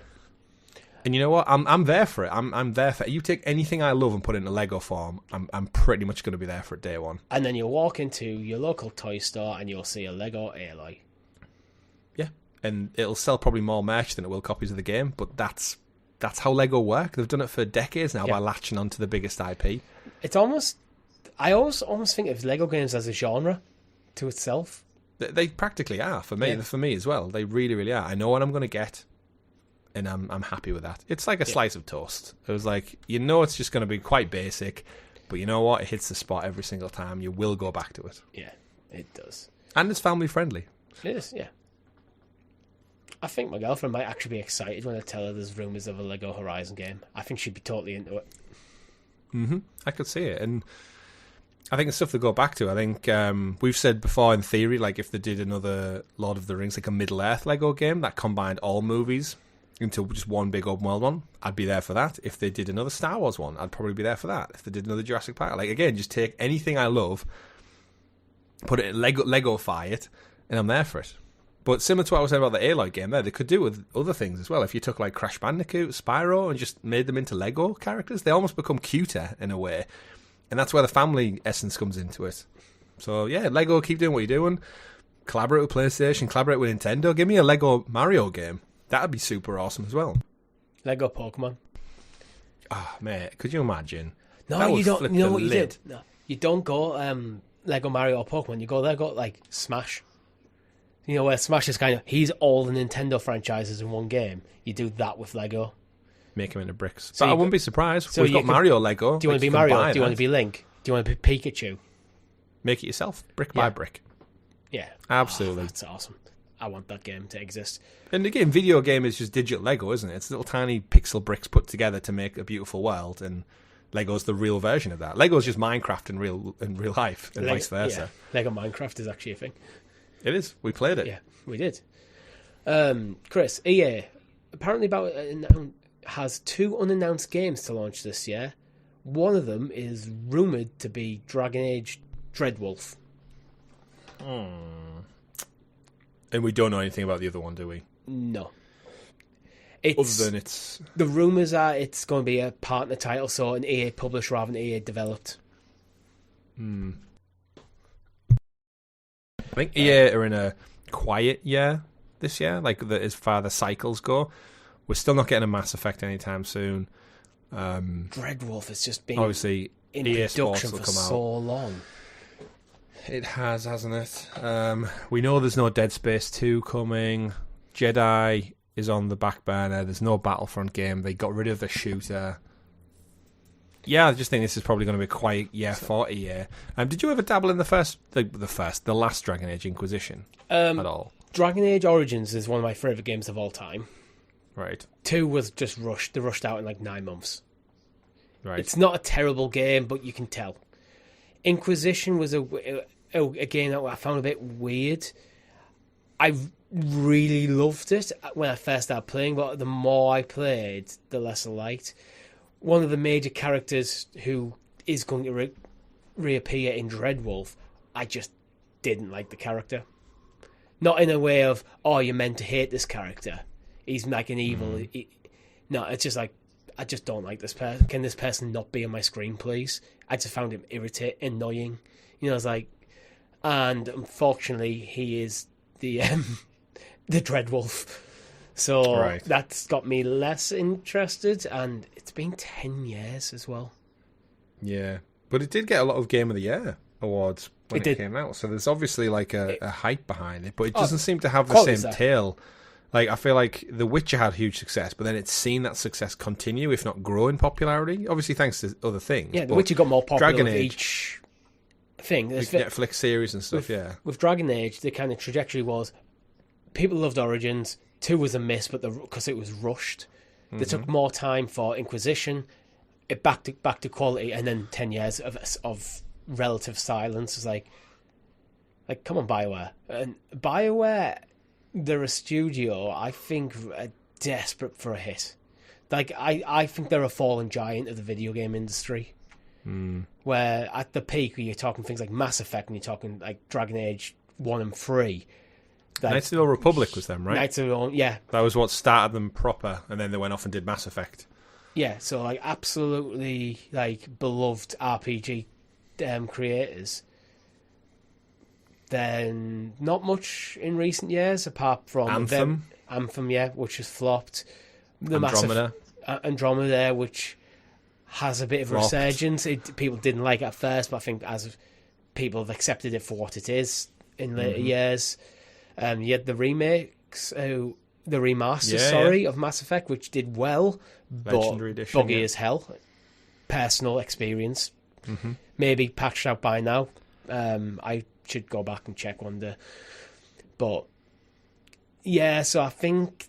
And you know what? I'm there for it. I'm there for it. You take anything I love and put it in a Lego form, I'm pretty much going to be there for it day one. And then you'll walk into your local toy store and you'll see a Lego Aloy. Yeah, and it'll sell probably more merch than it will copies of the game, but that's how Lego work. They've done it for decades now by latching onto the biggest IP. It's almost... I almost think of Lego games as a genre to itself. They practically are, for me. For me as well. They really, really are. I know what I'm going to get. And I'm happy with that. It's like a slice of toast. It was like, it's just going to be quite basic, but you know what? It hits the spot every single time. You will go back to it. Yeah, it does. And it's family friendly. It is, yeah. I think my girlfriend might actually be excited when I tell her there's rumours of a Lego Horizon game. I think she'd be totally into it. I could see it. And I think it's stuff to go back to. I think we've said before in theory, like if they did another Lord of the Rings, like a Middle-earth Lego game that combined all movies into just one big open world one, I'd be there for that. If they did another Star Wars one, I'd probably be there for that. If they did another Jurassic Park, like again, just take anything I love, put it in Lego-fy it, and I'm there for it. But similar to what I was saying about the Aloy game there, they could do with other things as well. If you took like Crash Bandicoot, Spyro, and just made them into Lego characters, they almost become cuter in a way. And that's where the family essence comes into it. So yeah, Lego, keep doing what you're doing. Collaborate with PlayStation, collaborate with Nintendo. Give me a Lego Mario game. That'd be super awesome as well. Lego Pokemon. Ah, mate, could you imagine? No, you don't. You know what you do? No, you don't go Lego Mario or Pokemon. You go Lego like Smash. You know where Smash is kind of he's all the Nintendo franchises in one game. You do that with Lego. Make them into bricks. So but I wouldn't be surprised. So we've got Mario Lego. Do you want to be Mario? Do you want to be Link? Do you want to be Pikachu? Make it yourself, brick by brick. Yeah, absolutely. That's awesome. I want that game to exist. And again, video game is just digital Lego, isn't it? It's little tiny pixel bricks put together to make a beautiful world, and Lego's the real version of that. Lego's just Minecraft in real life, and vice versa. Yeah. Lego Minecraft is actually a thing. It is. We played it. Yeah, we did. Chris, EA apparently has 2 unannounced games to launch this year. One of them is rumoured to be Dragon Age Dreadwolf. And we don't know anything about the other one, do we? No. Other than it's... The rumours are it's going to be a partner title, so an EA published rather than EA developed. I think EA are in a quiet year this year, like as far the cycles go. We're still not getting a Mass Effect anytime soon. Dreadwolf has just been obviously in EA production Sports for so long. It has, hasn't it? We know there's no Dead Space 2 coming. Jedi is on the back burner. There's no Battlefront game. They got rid of the shooter. Yeah, I just think this is probably going to be a quiet year for EA. Did you ever dabble in the last Dragon Age Inquisition at all? Dragon Age Origins is one of my favourite games of all time. Right. 2 was just rushed. They rushed out in like 9 months. Right. It's not a terrible game, but you can tell. Inquisition was a game that I found a bit weird. I really loved it when I first started playing, but the more I played, the less I liked. One of the major characters who is going to reappear in Dreadwolf, I just didn't like the character. Not in a way of, oh, you're meant to hate this character. He's like an evil... No, it's just like, I just don't like this person. Can this person not be on my screen, please? I just found him annoying. You know, I was like... And unfortunately, he is the Dreadwolf. So that's got me less interested, and it's been 10 years as well. Yeah. But it did get a lot of Game of the Year awards when it came out, so there's obviously like a hype behind it, but it doesn't seem to have the same tail. Like, I feel like The Witcher had huge success, but then it's seen that success continue, if not grow in popularity, obviously thanks to other things. Yeah, The Witcher got more popular Dragon with Age, each thing. There's Netflix series and stuff, With Dragon Age, the kind of trajectory was, people loved Origins, 2 was a miss, but because it was rushed. They took more time for Inquisition, it back to quality, and then 10 years of relative silence. It's like come on, BioWare. And BioWare, they're a studio, I think, are desperate for a hit. Like, I think they're a fallen giant of the video game industry. Where at the peak, you're talking things like Mass Effect, and you're talking like Dragon Age 1 and 3. Like, Knights of the Old Republic was them, right? Knights of the Old, yeah. That was what started them proper, and then they went off and did Mass Effect. Yeah, so like absolutely like beloved RPG creators. Then not much in recent years apart from Anthem, yeah, which has flopped. The Andromeda. Andromeda, which has a bit of a Flopped. resurgence. People didn't like it at first, but I think as people have accepted it for what it is in later years. You had the remakes, the remasters, of Mass Effect, which did well, Legendary but edition, buggy as hell. Personal experience. Maybe patched out by now. I should go back and check one day. But yeah, so I think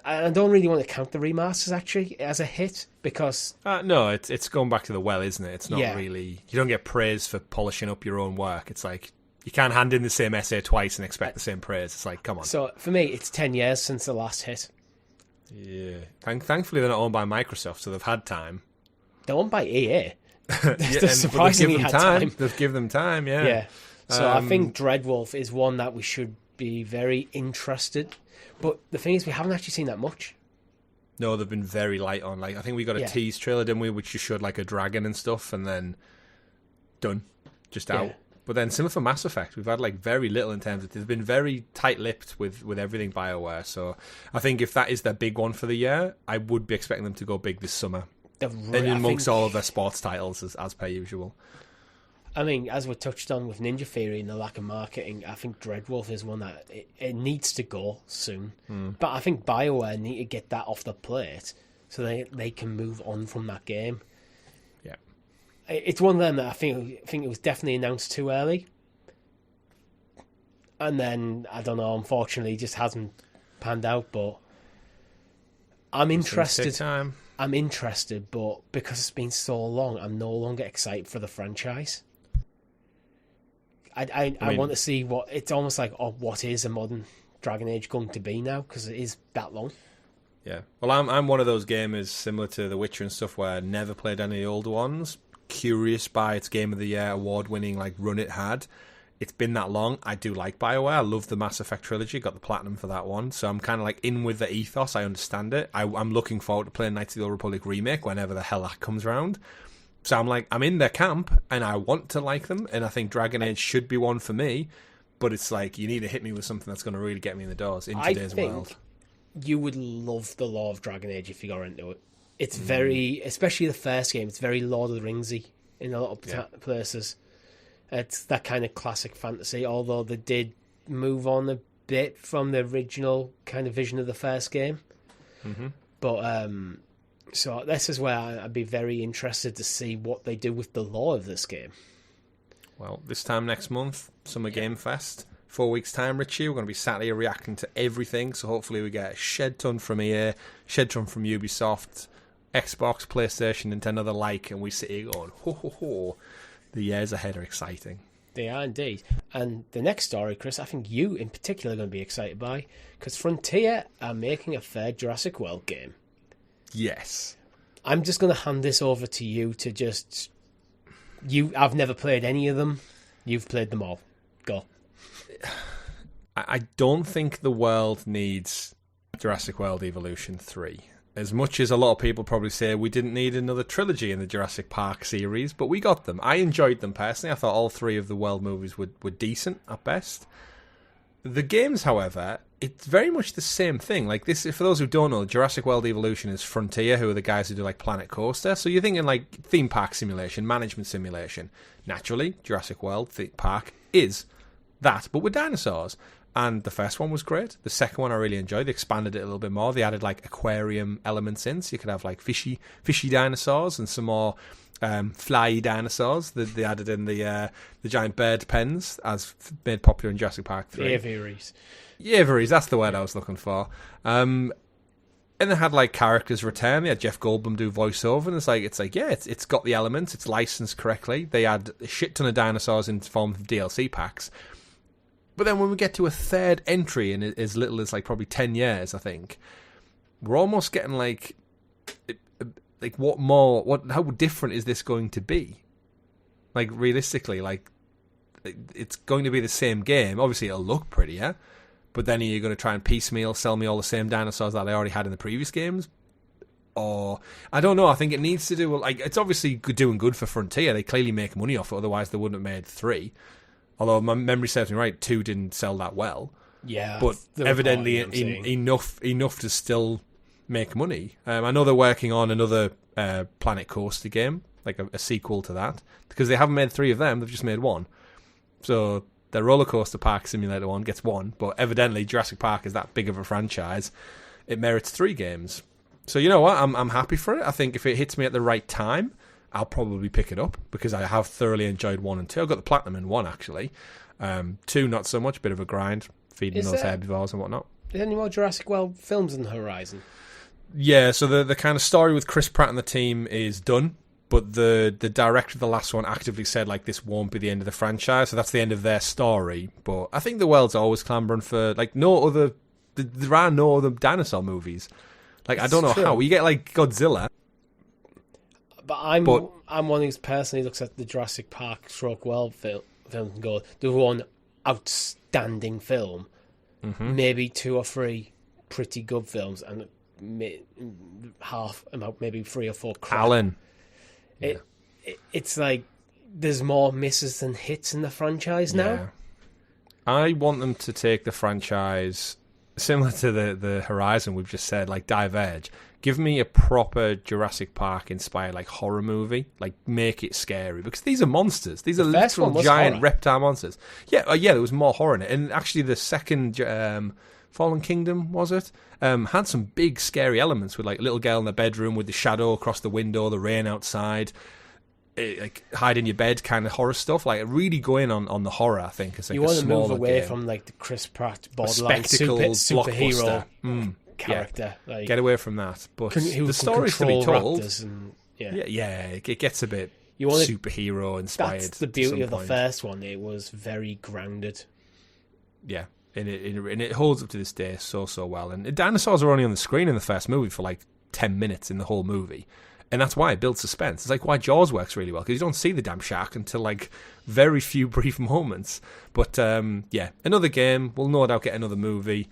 I don't really want to count the remasters actually as a hit because no, it's going back to the well, isn't it? It's not really. You don't get praise for polishing up your own work. It's like you can't hand in the same essay twice and expect the same praise. It's like, come on. So for me, it's 10 years since the last hit. Yeah, thankfully they're not owned by Microsoft, so they've had time. They're owned by EA. They've surprisingly had time. They've given them time, yeah. Yeah. So I think Dreadwolf is one that we should be very interested. But the thing is, we haven't actually seen that much. No, they've been very light on. Like I think we got a tease trailer, didn't we, which just showed like a dragon and stuff, and then done, just out. But then similar for Mass Effect, we've had like very little in terms of. They've been very tight-lipped with everything BioWare. So I think if that is their big one for the year, I would be expecting them to go big this summer. And amongst all of their sports titles, as per usual. I mean, as we touched on with Ninja Theory and the lack of marketing, I think Dreadwolf is one that it needs to go soon. But I think BioWare need to get that off the plate so they can move on from that game. Yeah, it's one of them that I think it was definitely announced too early, and then I don't know. Unfortunately, it just hasn't panned out. But I'm interested. I'm interested, but because it's been so long, I'm no longer excited for the franchise. I want to see what it's almost like. What is a modern Dragon Age going to be now? Because it is that long. Yeah. Well, I'm one of those gamers similar to The Witcher and stuff where I never played any of the older ones. Curious by its Game of the Year award-winning like run it had. It's been that long. I do like BioWare. I love the Mass Effect trilogy. Got the platinum for that one. So I'm kind of like in with the ethos. I understand it. I'm looking forward to playing Knights of the Old Republic remake whenever the hell that comes around. So I'm in their camp and I want to like them. And I think Dragon Age should be one for me. But it's like you need to hit me with something that's going to really get me in the doors in today's world. You would love the lore of Dragon Age if you got into it. It's very, especially the first game, it's very Lord of the Ringsy in a lot of places. It's that kind of classic fantasy, although they did move on a bit from the original kind of vision of the first game. But so this is where I'd be very interested to see what they do with the lore of this game. Well, this time next month, Summer Game Fest. 4 weeks' time, Richie. We're going to be sat here reacting to everything, so hopefully we get a shed ton from EA, shed ton from Ubisoft, Xbox, PlayStation, Nintendo, the like, and we sit here going, ho, ho, ho. The years ahead are exciting. They are indeed. And the next story, Chris, I think you in particular are going to be excited by, because Frontier are making a third Jurassic World game. Yes. I'm just going to hand this over to you to just... I've never played any of them. You've played them all. Go. I don't think the world needs Jurassic World Evolution 3. As much as a lot of people probably say we didn't need another trilogy in the Jurassic Park series, but we got them. I enjoyed them personally. I thought all three of the world movies were decent at best. The games, however, it's very much the same thing. Like this, for those who don't know, Jurassic World Evolution is Frontier, who are the guys who do like Planet Coaster. So you're thinking like theme park simulation, management simulation. Naturally, Jurassic World theme park is that, but with dinosaurs. And the first one was great. The second one I really enjoyed. They expanded it a little bit more. They added like aquarium elements in, so you could have like fishy dinosaurs and some more fly dinosaurs that they added in the giant bird pens, as made popular in Jurassic Park 3. Aviaries. Aviaries, that's the word I was looking for. And they had like characters return. They had Jeff Goldblum do voiceover, and it's got the elements. It's licensed correctly. They had a shit ton of dinosaurs in the form of DLC packs. But then when we get to a third entry in as little as like probably 10 years, I think, we're almost getting like what more, how different is this going to be? Like realistically, like it's going to be the same game. Obviously, it'll look prettier, but then are you going to try and piecemeal sell me all the same dinosaurs that I already had in the previous games? Or, I don't know, I think it needs to do, like, it's obviously doing good for Frontier. They clearly make money off it, otherwise they wouldn't have made 3. Although my memory serves me right, 2 didn't sell that well. Yeah. But evidently enough to still make money. I know they're working on another Planet Coaster game, like a sequel to that, because they haven't made 3 of them, they've just made 1. So their Roller Coaster Park Simulator 1 gets 1, but evidently Jurassic Park is that big of a franchise, it merits 3 games. So you know what, I'm happy for it. I think if it hits me at the right time, I'll probably pick it up, because I have thoroughly enjoyed 1 and 2. I've got the Platinum in 1, actually. 2, not so much, bit of a grind, feeding those herbivores and whatnot. Is there any more Jurassic World films on the horizon? Yeah, so the kind of story with Chris Pratt and the team is done, but the director of the last one actively said, like, this won't be the end of the franchise, so that's the end of their story. But I think the world's always clambering for, like, there are no other dinosaur movies. Like, I don't know how. You get, like, Godzilla. But I'm one who personally looks at the Jurassic Park / World films and goes, there's one outstanding film, maybe 2 or 3 pretty good films, and half, about maybe 3 or 4 crap. Alan. It's like there's more misses than hits in the franchise now. Yeah. I want them to take the franchise similar to the Horizon we've just said, like Diverge. Give me a proper Jurassic Park inspired like horror movie, like make it scary, because these are monsters. These are literal giant reptile monsters. Yeah, there was more horror in it, and actually the second Fallen Kingdom, was it? Had some big scary elements with like a little girl in the bedroom with the shadow across the window, the rain outside, like hide in your bed kind of horror stuff. Like really go in on the horror, I think. It's like you want to move away from like the Chris Pratt borderline superhero character. Yeah. Like, get away from that. But the story's to be told. It gets a bit superhero inspired. That's the beauty of the first one. It was very grounded. Yeah. And it holds up to this day so well. And dinosaurs are only on the screen in the first movie for like 10 minutes in the whole movie. And that's why it builds suspense. It's like why Jaws works really well, because you don't see the damn shark until like very few brief moments. But another game. We'll no doubt get another movie.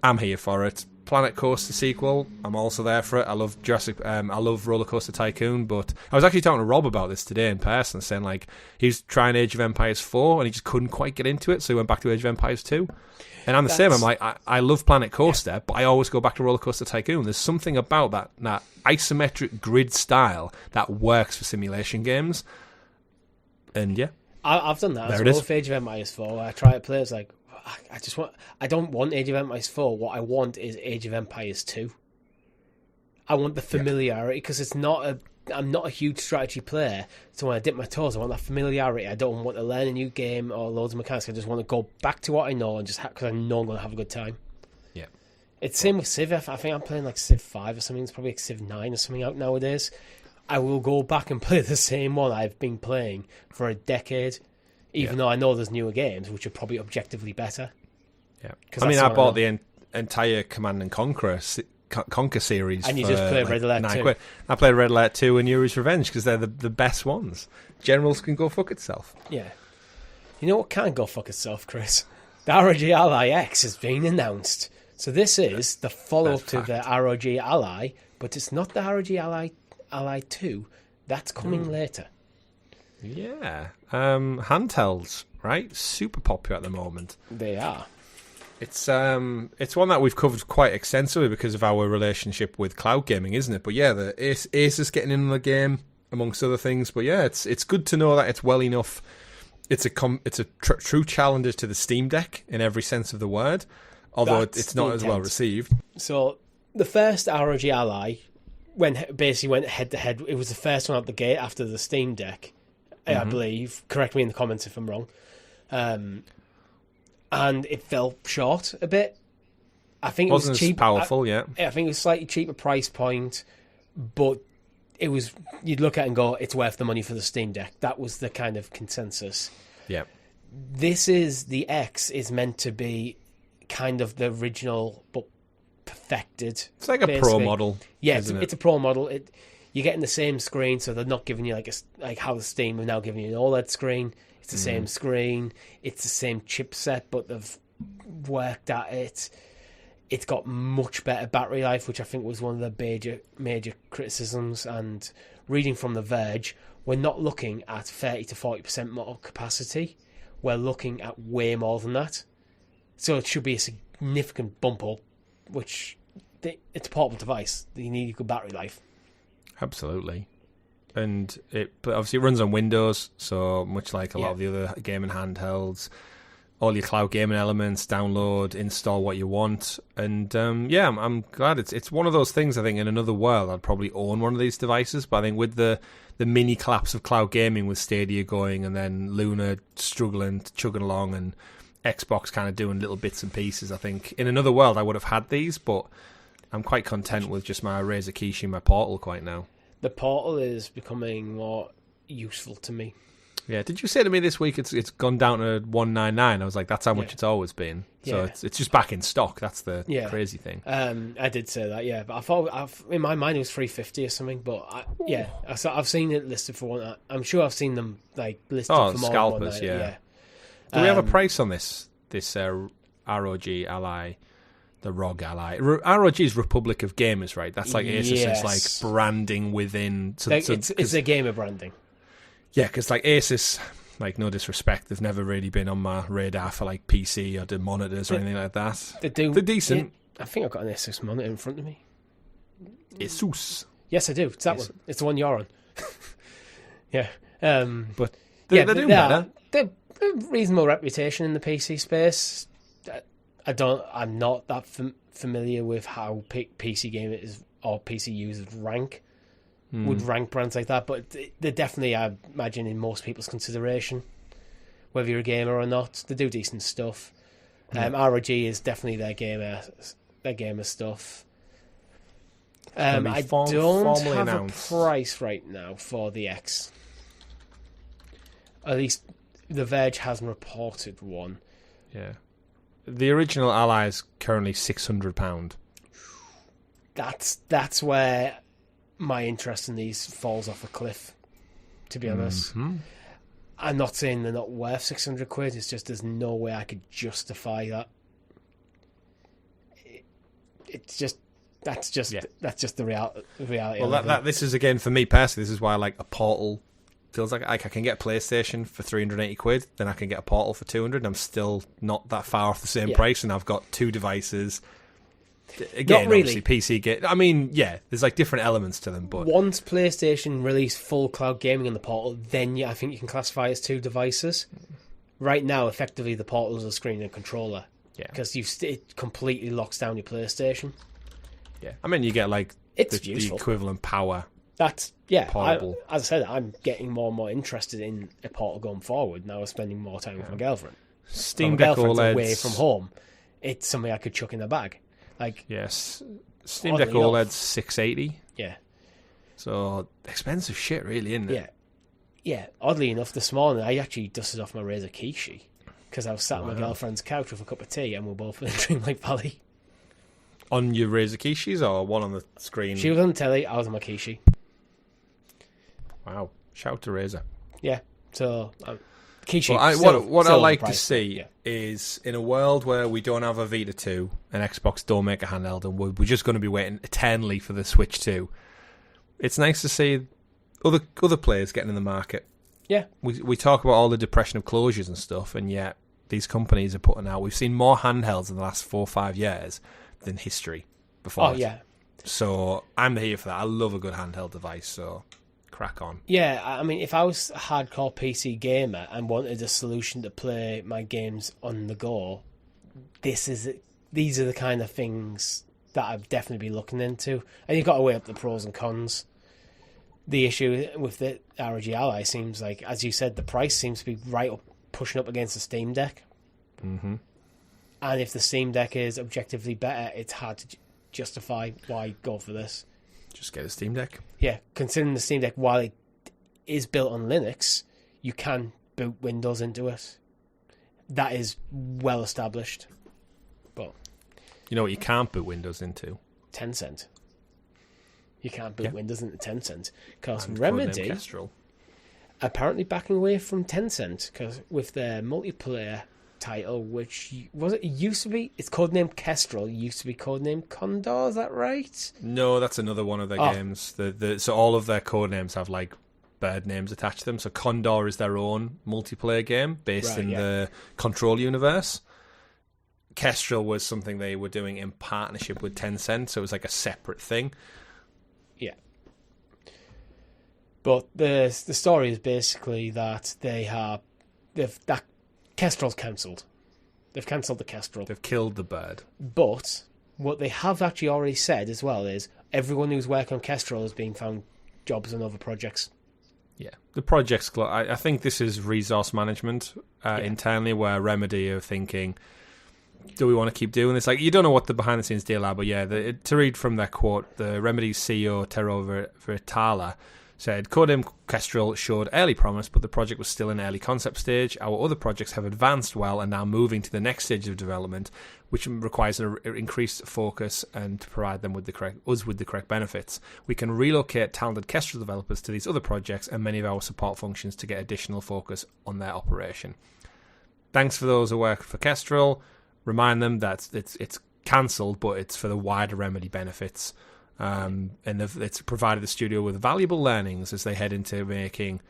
I'm here for it. Planet Coaster sequel, I'm also there for it. I love Jurassic. I love Roller Coaster Tycoon. But I was actually talking to Rob about this today in person, saying like he's trying Age of Empires 4 and he just couldn't quite get into it, so he went back to Age of Empires 2. And I'm the same. I'm like I love Planet Coaster, but I always go back to Roller Coaster Tycoon. There's something about that isometric grid style that works for simulation games. And yeah, I've done that as well with Age of Empires 4. I try to play. It's like I don't want Age of Empires 4. What I want is Age of Empires 2. I want the familiarity, because I'm not a huge strategy player, so when I dip my toes, I want that familiarity. I don't want to learn a new game or loads of mechanics. I just want to go back to what I know and just because I know I'm going to have a good time. Yeah. It's same with Civ. I think I'm playing like Civ 5 or something. It's probably like Civ 9 or something out nowadays. I will go back and play the same one I've been playing for a decade, even though I know there's newer games which are probably objectively better. Yeah. I mean, I bought the entire Command and Conquer series. And you just played Red Alert 2. I played Red Alert 2 and Yuri's Revenge because they're the best ones. Generals can go fuck itself. Yeah. You know what can go fuck itself, Chris? The ROG Ally X has been announced. So this is the follow-up to the ROG Ally, but it's not the ROG Ally 2. That's coming later. Yeah. Handhelds, right? Super popular at the moment. They are. It's one that we've covered quite extensively because of our relationship with cloud gaming, isn't it? But yeah, the ASUS getting in the game amongst other things. But yeah, it's good to know that it's well enough. It's a true challenger to the Steam Deck in every sense of the word, although it's not as well received. So the first ROG Ally went head to head. It was the first one out the gate after the Steam Deck, I believe. Correct me in the comments if I'm wrong. And it fell short a bit. I think it wasn't was cheap. As powerful, yeah. I think it was slightly cheaper price point, but it was. You'd look at it and go, "It's worth the money for the Steam Deck." That was the kind of consensus. Yeah. The X is meant to be kind of the original, but perfected. It's like a pro model. Yeah, it's a pro model. you're getting the same screen, so they're not giving you like how the Steam are now giving you an OLED screen. It's the same screen, it's the same chipset, but they've worked at it. It's got much better battery life, which I think was one of the major criticisms. And reading from The Verge, we're not looking at 30 to 40% more capacity. We're looking at way more than that. So it should be a significant bump up, which it's a portable device. You need a good battery life. Absolutely. And but obviously it runs on Windows, so much like a lot of the other gaming handhelds, all your cloud gaming elements, download, install what you want. And I'm glad it's one of those things. I think in another world I'd probably own one of these devices, but I think with the mini collapse of cloud gaming with Stadia going and then Luna struggling, chugging along, and Xbox kind of doing little bits and pieces, I think in another world I would have had these, but I'm quite content with just my Razer Kishi and my Portal quite now. The Portal is becoming more useful to me. Yeah, did you say to me this week it's gone down to $199? I was like, that's how much it's always been. So it's just back in stock. That's the crazy thing. I did say that, yeah, but I thought in my mind it was $350 or something. But I've seen it listed for one. I'm sure I've seen them like listed for more scalpers. than Yeah. Do we have a price on this ROG Ally? The ROG Ally. ROG is Republic of Gamers, right? That's like ASUS's like branding within. It's a gamer branding. Yeah, because like ASUS, like no disrespect, they've never really been on my radar for like PC or the monitors or anything like that. They're decent. I think I've got an ASUS monitor in front of me. ASUS. Yes, I do. It's that one. It's the one you're on. Yeah. But they're doing better. They're a reasonable reputation in the PC space. I'm not that familiar with how PC gamers or PC users would rank brands like that, but they're definitely, I imagine, in most people's consideration, whether you're a gamer or not. They do decent stuff. ROG is definitely their gamer stuff. I don't have announced. A price right now for the X. At least The Verge hasn't reported one. Yeah. The original Ally is currently £600. That's where my interest in these falls off a cliff, to be honest. Mm-hmm. I'm not saying they're not worth £600. It's just there's no way I could justify that. That's just the reality. Well, this is again for me personally. This is why like a Portal feels like I can get a PlayStation for £380, then I can get a Portal for £200, and I'm still not that far off the same price, and I've got two devices. Again, not really. Obviously, PC get. I mean, yeah, there's like different elements to them, but once PlayStation release full cloud gaming on the Portal, then I think you can classify as two devices. Right now, effectively, the Portal is a screen and controller. Yeah, because it completely locks down your PlayStation. Yeah, I mean, you get like the equivalent power. That's as I said, I'm getting more and more interested in a Portal going forward. Now I'm spending more time with my girlfriend. Steam Deck OLEDs away from home. It's something I could chuck in the bag. Like yes, Steam Deck OLED's $680. Yeah, so expensive shit, really, isn't it? Yeah. Oddly enough, this morning I actually dusted off my Razer Kishi because I was sat on my girlfriend's couch with a cup of tea and we're both in Dreamlight Valley. On your Razer Kishis or one on the screen? She was on the telly. I was on my Kishi. Wow! Shout out to Razer. Yeah. So. Kishi, what I like to see is in a world where we don't have a Vita 2 and Xbox don't make a handheld and we're just going to be waiting eternally for the Switch 2, it's nice to see other players getting in the market. Yeah. We talk about all the depression of closures and stuff, and yet these companies are putting out... We've seen more handhelds in the last 4 or 5 years than history before. Oh, yeah. So I'm here for that. I love a good handheld device, so... crack on. Yeah, I mean, if I was a hardcore PC gamer and wanted a solution to play my games on the go, these are the kind of things that I'd definitely be looking into. And you've got to weigh up the pros and cons. The issue with the ROG Ally seems like, as you said, the price seems to be right up, pushing up against the Steam Deck. Mm-hmm. And if the Steam Deck is objectively better, it's hard to justify why go for this. Just get a Steam Deck. Yeah, considering the Steam Deck, while it is built on Linux, you can boot Windows into it. That is well established. But you know what you can't boot Windows into? Tencent. You can't boot Windows into Tencent. Because And Remedy Kestrel. apparently backing away from Tencent because with their multiplayer title, which it used to be, it's codenamed Kestrel, it used to be codenamed Condor, is that right? No, that's another one of their games. So all of their code names have like bird names attached to them. So Condor is their own multiplayer game based in the Control universe. Kestrel was something they were doing in partnership with Tencent, so it was like a separate thing. Yeah. But the story is basically that that Kestrel's cancelled. They've cancelled the Kestrel. They've killed the bird. But what they have actually already said as well is everyone who's working on Kestrel is being found jobs on other projects. Yeah, the project's. I think this is resource management internally, where Remedy are thinking, do we want to keep doing this? Like, you don't know what the behind the scenes deal are, but yeah, to read from that quote, the Remedy CEO Tero Vitala said, Codename Kestrel showed early promise, but the project was still in early concept stage. Our other projects have advanced well and now moving to the next stage of development, which requires an increased focus and to provide them with the correct benefits. We can relocate talented Kestrel developers to these other projects and many of our support functions to get additional focus on their operation. Thanks for those who work for Kestrel. Remind them that it's cancelled, but it's for the wider Remedy benefits. And it's provided the studio with valuable learnings as they head into making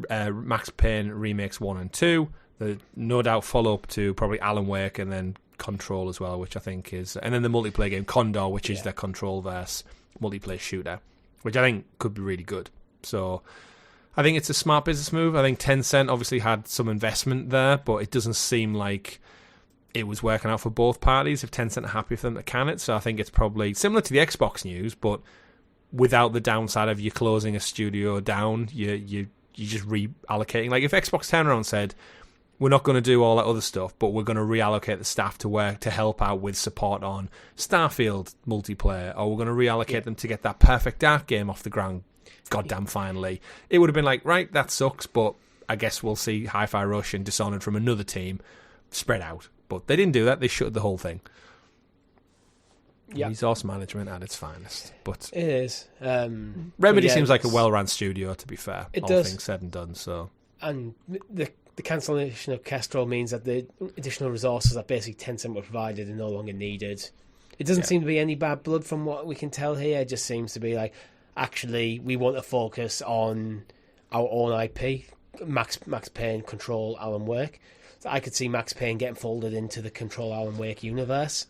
Max Payne remakes 1 and 2. The no doubt follow up to probably Alan Wake and then Control as well, which I think is, and then the multiplayer game Condor, which is their Control-verse multiplayer shooter, which I think could be really good. So I think it's a smart business move. I think Tencent obviously had some investment there, but it doesn't seem like it was working out for both parties. If Tencent are happy for them to can it, so I think it's probably similar to the Xbox news, but without the downside of you closing a studio down, you just reallocating. Like if Xbox turned around and said, we're not going to do all that other stuff, but we're going to reallocate the staff to work to help out with support on Starfield multiplayer, or we're going to reallocate them to get that Perfect Dark game off the ground, goddamn finally, it would have been like, right, that sucks, but I guess we'll see Hi-Fi Rush and Dishonored from another team spread out. But they didn't do that. They shut the whole thing. Resource management at its finest. But it is. Remedy seems like a well-run studio, to be fair. It all does. Things said and done. So, and the cancellation of Kestrel means that the additional resources that basically Tencent were provided are no longer needed. It doesn't seem to be any bad blood from what we can tell here. It just seems to be like, actually, we want to focus on our own IP, Max Payne, Control, Alan Wake. So I could see Max Payne getting folded into the Control Alan Wake universe.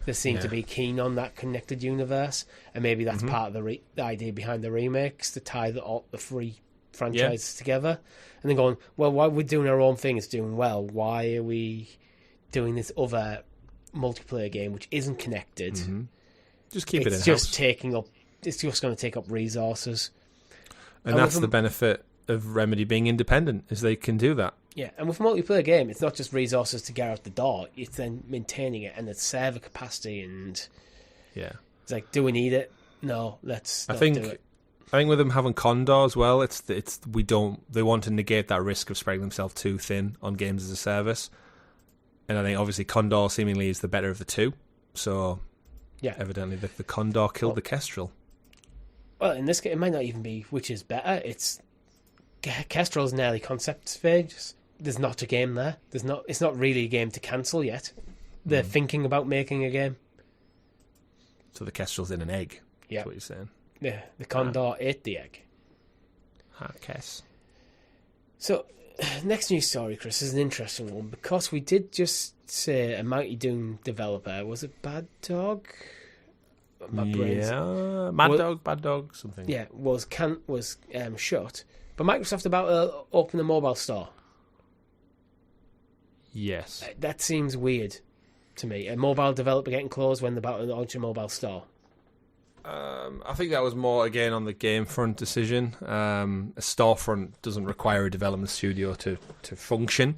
They seem to be keen on that connected universe, and maybe that's part of the idea behind the remakes, to tie the three franchises together. And then going, well, why are we doing our own thing? It's doing well. Why are we doing this other multiplayer game which isn't connected? Mm-hmm. Just keep it in-house. It's just going to take up resources. And that's the benefit of Remedy being independent, is they can do that. Yeah, and with a multiplayer game, it's not just resources to get out the door, it's then maintaining it and its server capacity, and it's like, do we need it? No, let's not do it. I think with them having Condor as well, they want to negate that risk of spreading themselves too thin on games as a service. And I think obviously Condor seemingly is the better of the two. So evidently the Condor killed the Kestrel. Well, in this case, it might not even be which is better. It's Kestrel's in early concept stage. There's not a game there. It's not really a game to cancel yet. They're thinking about making a game. So the Kestrel's in an egg. Yeah, that's what you're saying. Yeah, the Condor ate the egg. Kess. So, next news story, Chris, is an interesting one, because we did just say a Mighty Doom developer. Was it Bad Dog? Bad Dog, something. Yeah, was shut. But Microsoft about to open a mobile store. Yes. That seems weird to me. A mobile developer getting closed when they're about to launch a mobile store. I think that was more, again, on the game front decision. A storefront doesn't require a development studio to function.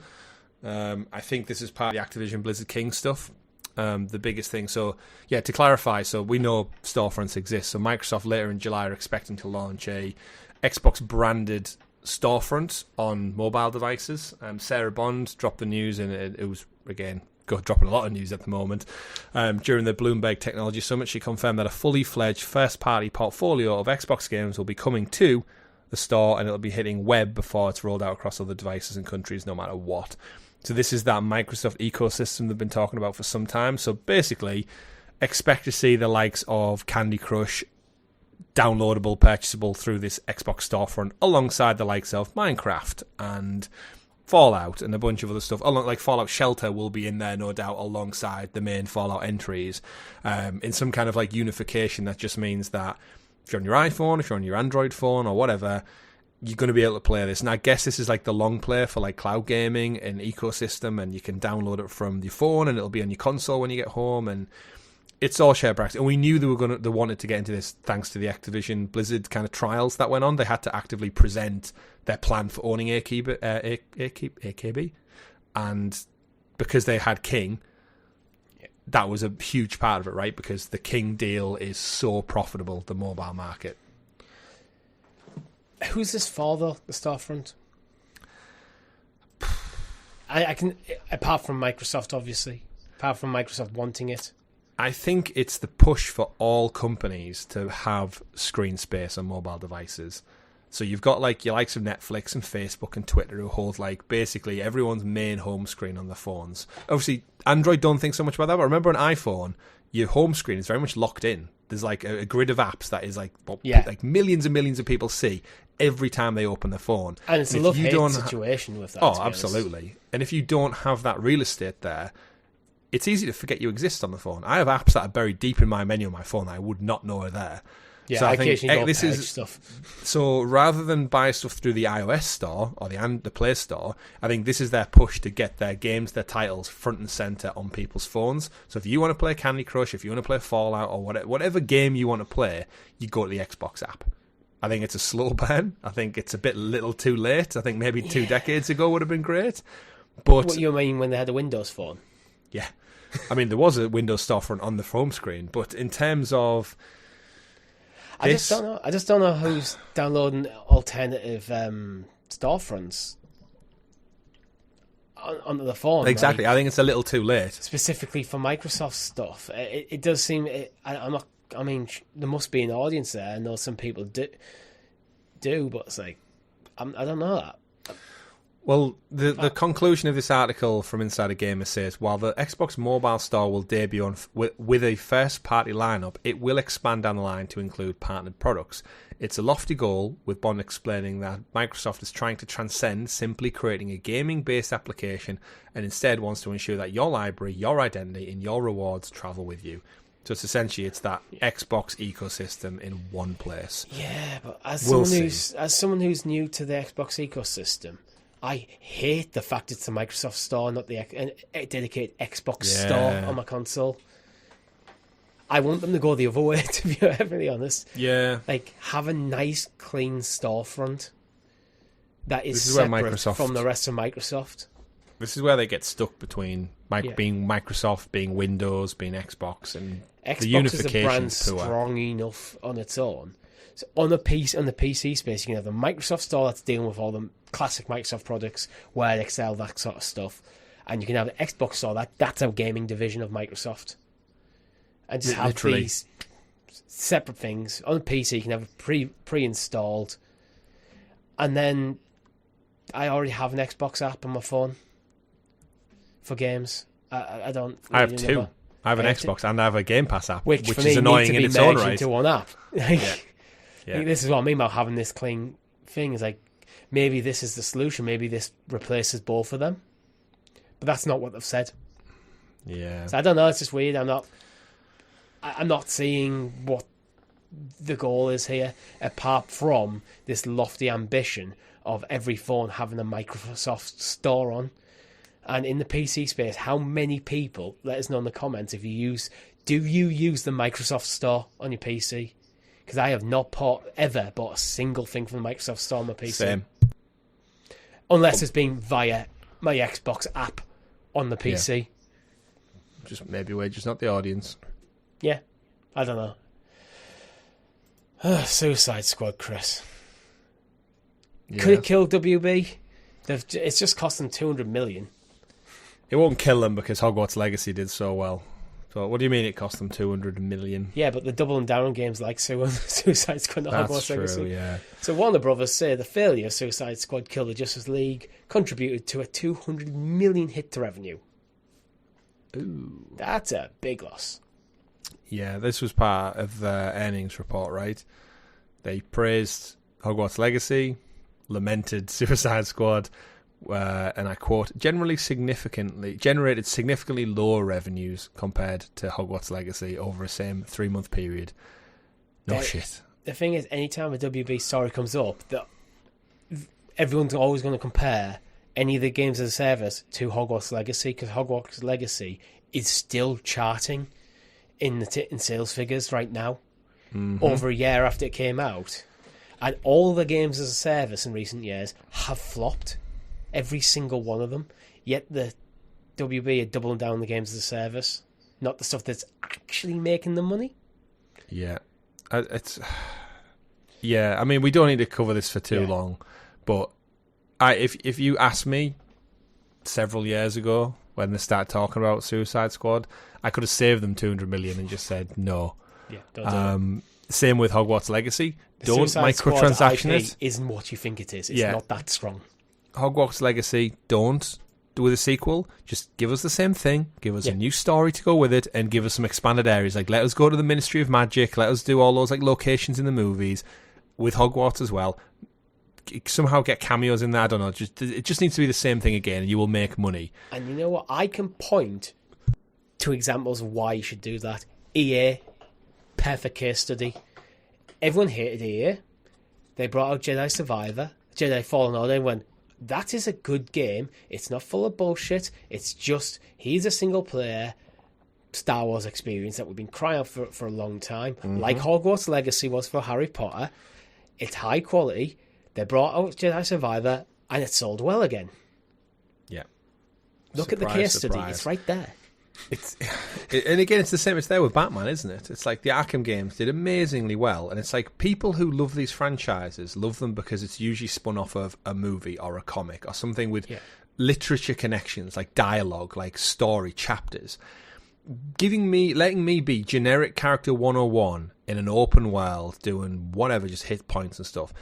I think this is part of the Activision Blizzard King stuff. The biggest thing. So, to clarify, so we know storefronts exist. So Microsoft later in July are expecting to launch a Xbox-branded storefront on mobile devices. Sarah Bond dropped the news, and it was, again, dropping a lot of news at the moment. During the Bloomberg Technology Summit, she confirmed that a fully fledged first-party portfolio of Xbox games will be coming to the store, and it'll be hitting web before it's rolled out across other devices and countries, no matter what. So this is that Microsoft ecosystem they've been talking about for some time. So basically, expect to see the likes of Candy Crush downloadable, purchasable through this Xbox storefront, alongside the likes of Minecraft and Fallout and a bunch of other stuff. Like Fallout Shelter will be in there, no doubt, alongside the main Fallout entries, in some kind of like unification that just means that if you're on your iPhone, if you're on your Android phone or whatever, you're going to be able to play this. And I guess this is like the long play for like cloud gaming and ecosystem, and you can download it from your phone and it'll be on your console when you get home, and it's all share practice. And we knew they wanted to get into this thanks to the Activision Blizzard kind of trials that went on. They had to actively present their plan for owning AKB, and because they had King, that was a huge part of it, right? Because the King deal is so profitable, the mobile market. Who's this for, though, the storefront? I can, apart from Microsoft, obviously, apart from Microsoft wanting it. I think it's the push for all companies to have screen space on mobile devices. So you've got like your likes of Netflix and Facebook and Twitter who hold like basically everyone's main home screen on their phones. Obviously, Android don't think so much about that, but remember on iPhone, your home screen is very much locked in. There's like a grid of apps that is like like millions and millions of people see every time they open their phone. And it's a love-hate situation with that. Oh, absolutely. And if you don't have that real estate there, it's easy to forget you exist on the phone. I have apps that are buried deep in my menu on my phone that I would not know are there. Yeah, so I occasionally go purge stuff. So rather than buy stuff through the iOS store or the Play Store, I think this is their push to get their games, their titles, front and center on people's phones. So if you want to play Candy Crush, if you want to play Fallout, or whatever game you want to play, you go to the Xbox app. I think it's a slow burn. I think it's a bit little too late. I think maybe 2 decades ago would have been great. But what you mean when they had a Windows phone? Yeah. I mean, there was a Windows storefront on the home screen, but in terms of I just don't know who's downloading alternative storefronts onto the phone. Exactly. Like, I think it's a little too late. Specifically for Microsoft stuff. It does seem... I mean, there must be an audience there. I know some people do, but it's like... I don't know that. Well, the conclusion of this article from Insider Gamer says, while the Xbox Mobile Store will debut with a first-party lineup, it will expand down the line to include partnered products. It's a lofty goal, with Bond explaining that Microsoft is trying to transcend simply creating a gaming-based application and instead wants to ensure that your library, your identity, and your rewards travel with you. So it's that Xbox ecosystem in one place. Yeah, but as someone who's new to the Xbox ecosystem, I hate the fact it's the Microsoft Store, not the dedicated Xbox Store on my console. I want them to go the other way, to be perfectly honest. Yeah. Like, have a nice, clean storefront that is separate from the rest of Microsoft. This is where they get stuck between being Microsoft, being Windows, being Xbox, and Xbox the unification. Is a brand strong enough on its own. So on the PC space, you can have the Microsoft Store that's dealing with all the classic Microsoft products, Word, Excel, that sort of stuff, and you can have the Xbox Store that's a gaming division of Microsoft, and just have these separate things. On the PC, you can have it pre-installed, and then I already have an Xbox app on my phone for games. I don't. I have two. I have an Xbox and I have a Game Pass app, which for me is annoying need to in be its own merged right. into one app. Yeah. This is what I mean about having this clean thing. Is like, maybe this is the solution. Maybe this replaces both of them. But that's not what they've said. Yeah. So I don't know. It's just weird. I'm not seeing what the goal is here, apart from this lofty ambition of every phone having a Microsoft Store on. And in the PC space, how many people, let us know in the comments, do you use the Microsoft Store on your PC? Because I have not ever bought a single thing from the Microsoft Store on my PC. Same. Unless it's been via my Xbox app on the PC. Yeah. Maybe we're just not the audience. Yeah, I don't know. Suicide Squad, Chris. Yeah. Could it kill WB? It's just cost them $200 million. It won't kill them because Hogwarts Legacy did so well. So what do you mean it cost them 200 million? Yeah, but they're doubling down on games like Suicide Squad and Hogwarts Legacy. Yeah. So Warner Brothers say the failure of Suicide Squad Kill the Justice League contributed to a 200 million hit to revenue. Ooh. That's a big loss. Yeah, this was part of the earnings report, right? They praised Hogwarts Legacy, lamented Suicide Squad, and I quote, generated significantly lower revenues compared to Hogwarts Legacy over the same 3-month period. Shit. The thing is, anytime a WB story comes up, everyone's always going to compare any of the games as a service to Hogwarts Legacy, because Hogwarts Legacy is still charting in sales figures right now, over a year after it came out. And all the games as a service in recent years have flopped. Every single one of them. Yet the WB are doubling down on the games as a service, not the stuff that's actually making the money. Yeah. I mean, we don't need to cover this for too long, but if you asked me several years ago when they started talking about Suicide Squad, I could have saved them 200 million and just said no. Yeah, don't do it. Same with Hogwarts Legacy. Don't Suicide microtransaction Squad it. IP isn't what you think it is. It's not that strong. Hogwarts Legacy, don't do a sequel. Just give us the same thing. Give us a new story to go with it, and give us some expanded areas. Like, let us go to the Ministry of Magic. Let us do all those like locations in the movies with Hogwarts as well. Somehow get cameos in there. I don't know. It just needs to be the same thing again, and you will make money. And you know what? I can point to examples of why you should do that. EA, perfect case study. Everyone hated EA. They brought out Jedi Survivor, Jedi Fallen Order, and went, that is a good game. It's not full of bullshit. It's just, here's a single player Star Wars experience that we've been crying out for a long time. Like Hogwarts Legacy was for Harry Potter. It's high quality. They brought out Jedi Survivor, and it sold well again. Yeah. Look at the case study. It's right there. And again, it's the same. It's there with Batman, isn't it? It's like the Arkham games did amazingly well, and it's like people who love these franchises love them because it's usually spun off of a movie or a comic or something with literature connections, like dialogue, like story chapters. Letting me be generic character 101 in an open world, doing whatever, just hit points and stuff,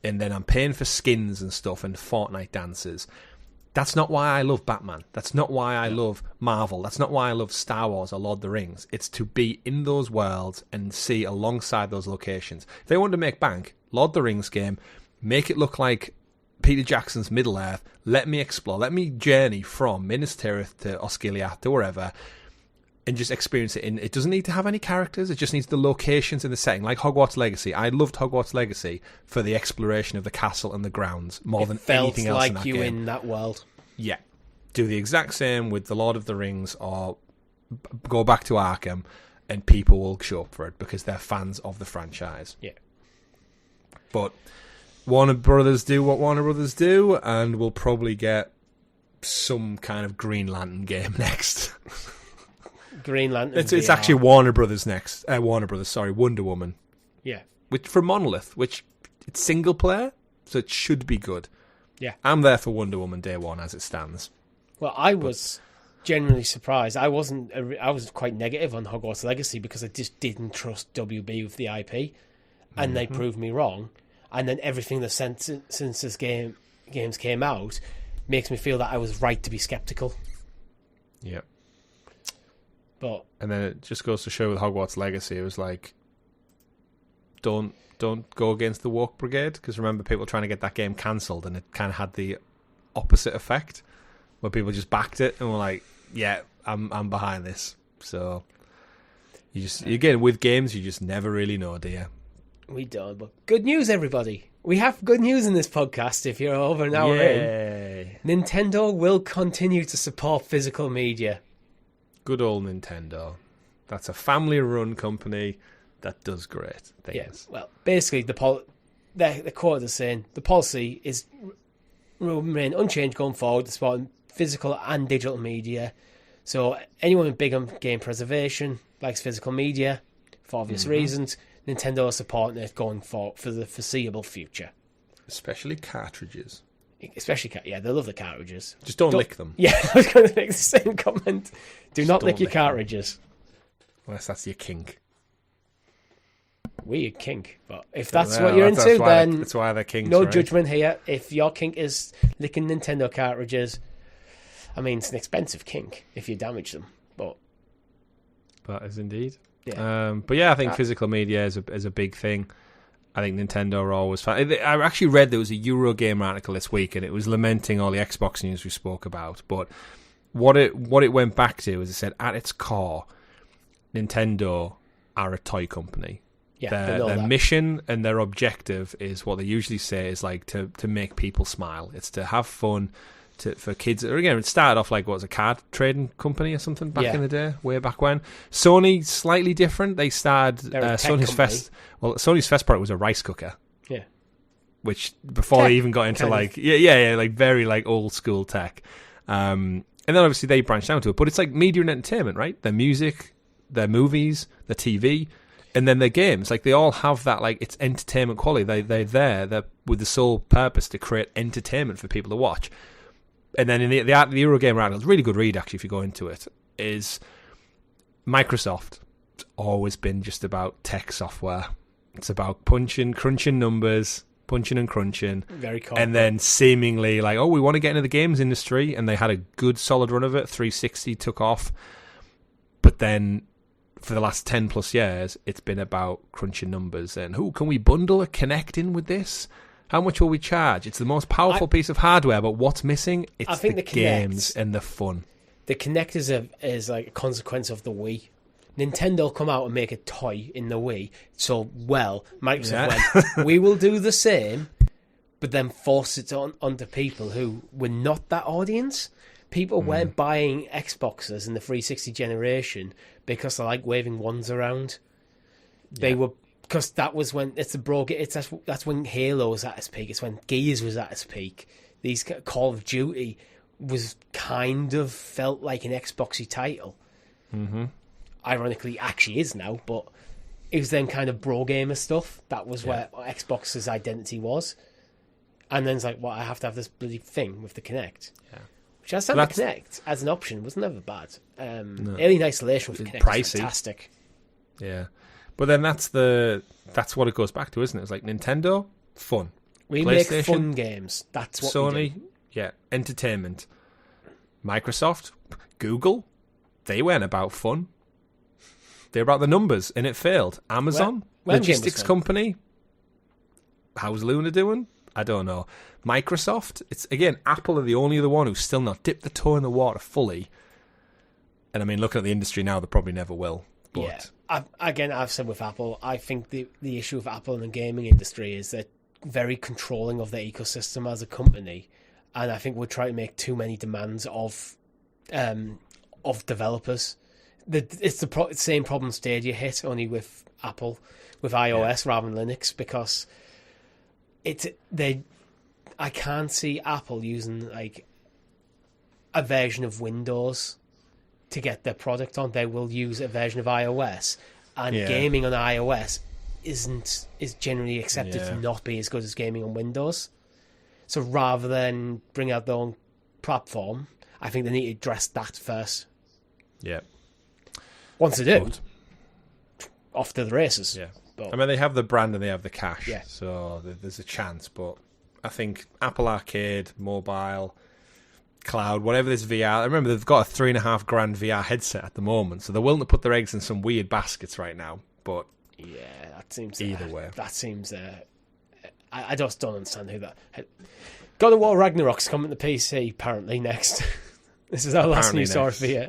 and then I'm paying for skins and stuff and Fortnite dances. That's not why I love Batman. That's not why I love Marvel. That's not why I love Star Wars or Lord of the Rings. It's to be in those worlds and see alongside those locations. If they want to make bank, Lord of the Rings game, make it look like Peter Jackson's Middle-earth. Let me explore. Let me journey from Minas Tirith to Osgiliath to wherever and just experience it. It doesn't need to have any characters. It just needs the locations and the setting. Like Hogwarts Legacy. I loved Hogwarts Legacy for the exploration of the castle and the grounds more than anything else in that game. It felt like you in that world. Yeah. Do the exact same with The Lord of the Rings, or go back to Arkham, and people will show up for it because they're fans of the franchise. Yeah. But Warner Brothers do what Warner Brothers do, and we'll probably get some kind of Green Lantern game next. Green Lantern. It's actually Warner Brothers next. Wonder Woman. Yeah. Which for Monolith, which it's single player, so it should be good. Yeah. I'm there for Wonder Woman day one as it stands. Well, I was genuinely surprised. I was quite negative on Hogwarts Legacy because I just didn't trust WB with the IP, and they proved me wrong. And then everything that's since this games came out makes me feel that I was right to be skeptical. Yeah. And then it just goes to show with Hogwarts Legacy, it was like, don't go against the woke brigade, because remember people trying to get that game cancelled, and it kind of had the opposite effect where people just backed it and were like, yeah, I'm behind this. So again with games you just never really know, do you? We don't. But good news, everybody. We have good news in this podcast. If you're over an hour in, Nintendo will continue to support physical media. Good old Nintendo. That's a family-run company that does great things. Yes. Yeah, well, basically, the quote is saying the policy will remain unchanged going forward, supporting physical and digital media. So anyone big on game preservation likes physical media for obvious reasons. Nintendo is supporting it going for the foreseeable future. Especially cartridges. Especially, they love the cartridges. Just don't lick them. Yeah, I was going to make the same comment. Do not lick your lick cartridges. Unless that's your kink. Weird kink, but if that's what you're into, then that's why they're kinks. No right? judgment here. If your kink is licking Nintendo cartridges, I mean, it's an expensive kink if you damage them. But that is indeed. Yeah. But yeah, I think physical media is a big thing. I think Nintendo are always fine. I actually read there was a Eurogamer article this week, and it was lamenting all the Xbox news we spoke about. But what it went back to is it said at its core, Nintendo are a toy company. Yeah, their mission and their objective is what they usually say is like to make people smile. It's to have fun for kids. Again, it started off like a card trading company or something back in the day, way back when. Sony slightly different. They started Sony's first product was a rice cooker. Yeah, which before they even got into like very like old school tech. And then obviously they branched out to it, but it's like media and entertainment, right? Their music, their movies, their TV. And then their games, like they all have that, like it's entertainment quality. They're there with the sole purpose to create entertainment for people to watch. And then in the Eurogamer article, it's a really good read actually if you go into it, is Microsoft. It's always been just about tech software. It's about crunching numbers, punching and crunching. Very cool. And then seemingly like, we want to get into the games industry, and they had a good solid run of it. 360 took off, but then for the last 10 plus years, it's been about crunching numbers and can we bundle a Kinect in with this? How much will we charge? It's the most powerful piece of hardware, but what's missing? It's the games and the fun. The Kinect is like a consequence of the Wii. Nintendo come out and make a toy in the Wii. So, Microsoft went, we will do the same, but then force it onto people who were not that audience. People weren't buying Xboxes in the 360 generation because they like waving wands around. They were, because that was when that's when Halo was at its peak. It's when Gears was at its peak. These Call of Duty was kind of felt like an Xboxy title. Mm-hmm. Ironically, actually is now, but it was then kind of bro gamer stuff. That was where Xbox's identity was. And then it's like, I have to have this bloody thing with the Kinect. Yeah. Which I found the Kinect as an option was never bad. Alien Isolation with the Kinect was fantastic. Yeah. But then that's what it goes back to, isn't it? It's like Nintendo, fun. We make fun games. That's what Sony, we do. Entertainment. Microsoft, Google, they weren't about fun. They're about the numbers, and it failed. Amazon, logistics company, how's Luna doing? I don't know. Microsoft, it's again, Apple are the only other one who's still not dipped the toe in the water fully. And I mean, looking at the industry now, they probably never will. But I've said with Apple, I think the issue with Apple and the gaming industry is they're very controlling of their ecosystem as a company, and I think we're trying to make too many demands of developers. It's the same problem Stadia hit, only with Apple, with iOS rather than Linux, because I can't see Apple using like a version of Windows to get their product on. They will use a version of iOS, and gaming on iOS is generally accepted to not be as good as gaming on Windows. So rather than bring out their own platform, I think they need to address that first. Yeah. Once they do, off to the races. Yeah. But I mean, they have the brand and they have the cash, yeah. So there's a chance. But I think Apple Arcade, mobile, cloud, whatever this VR. I remember they've got a $3,500 VR headset at the moment, so they're willing to put their eggs in some weird baskets right now. But that seems either way. That seems. I just don't understand who that. God of War Ragnarok's coming to PC apparently next. This is our last news story for you.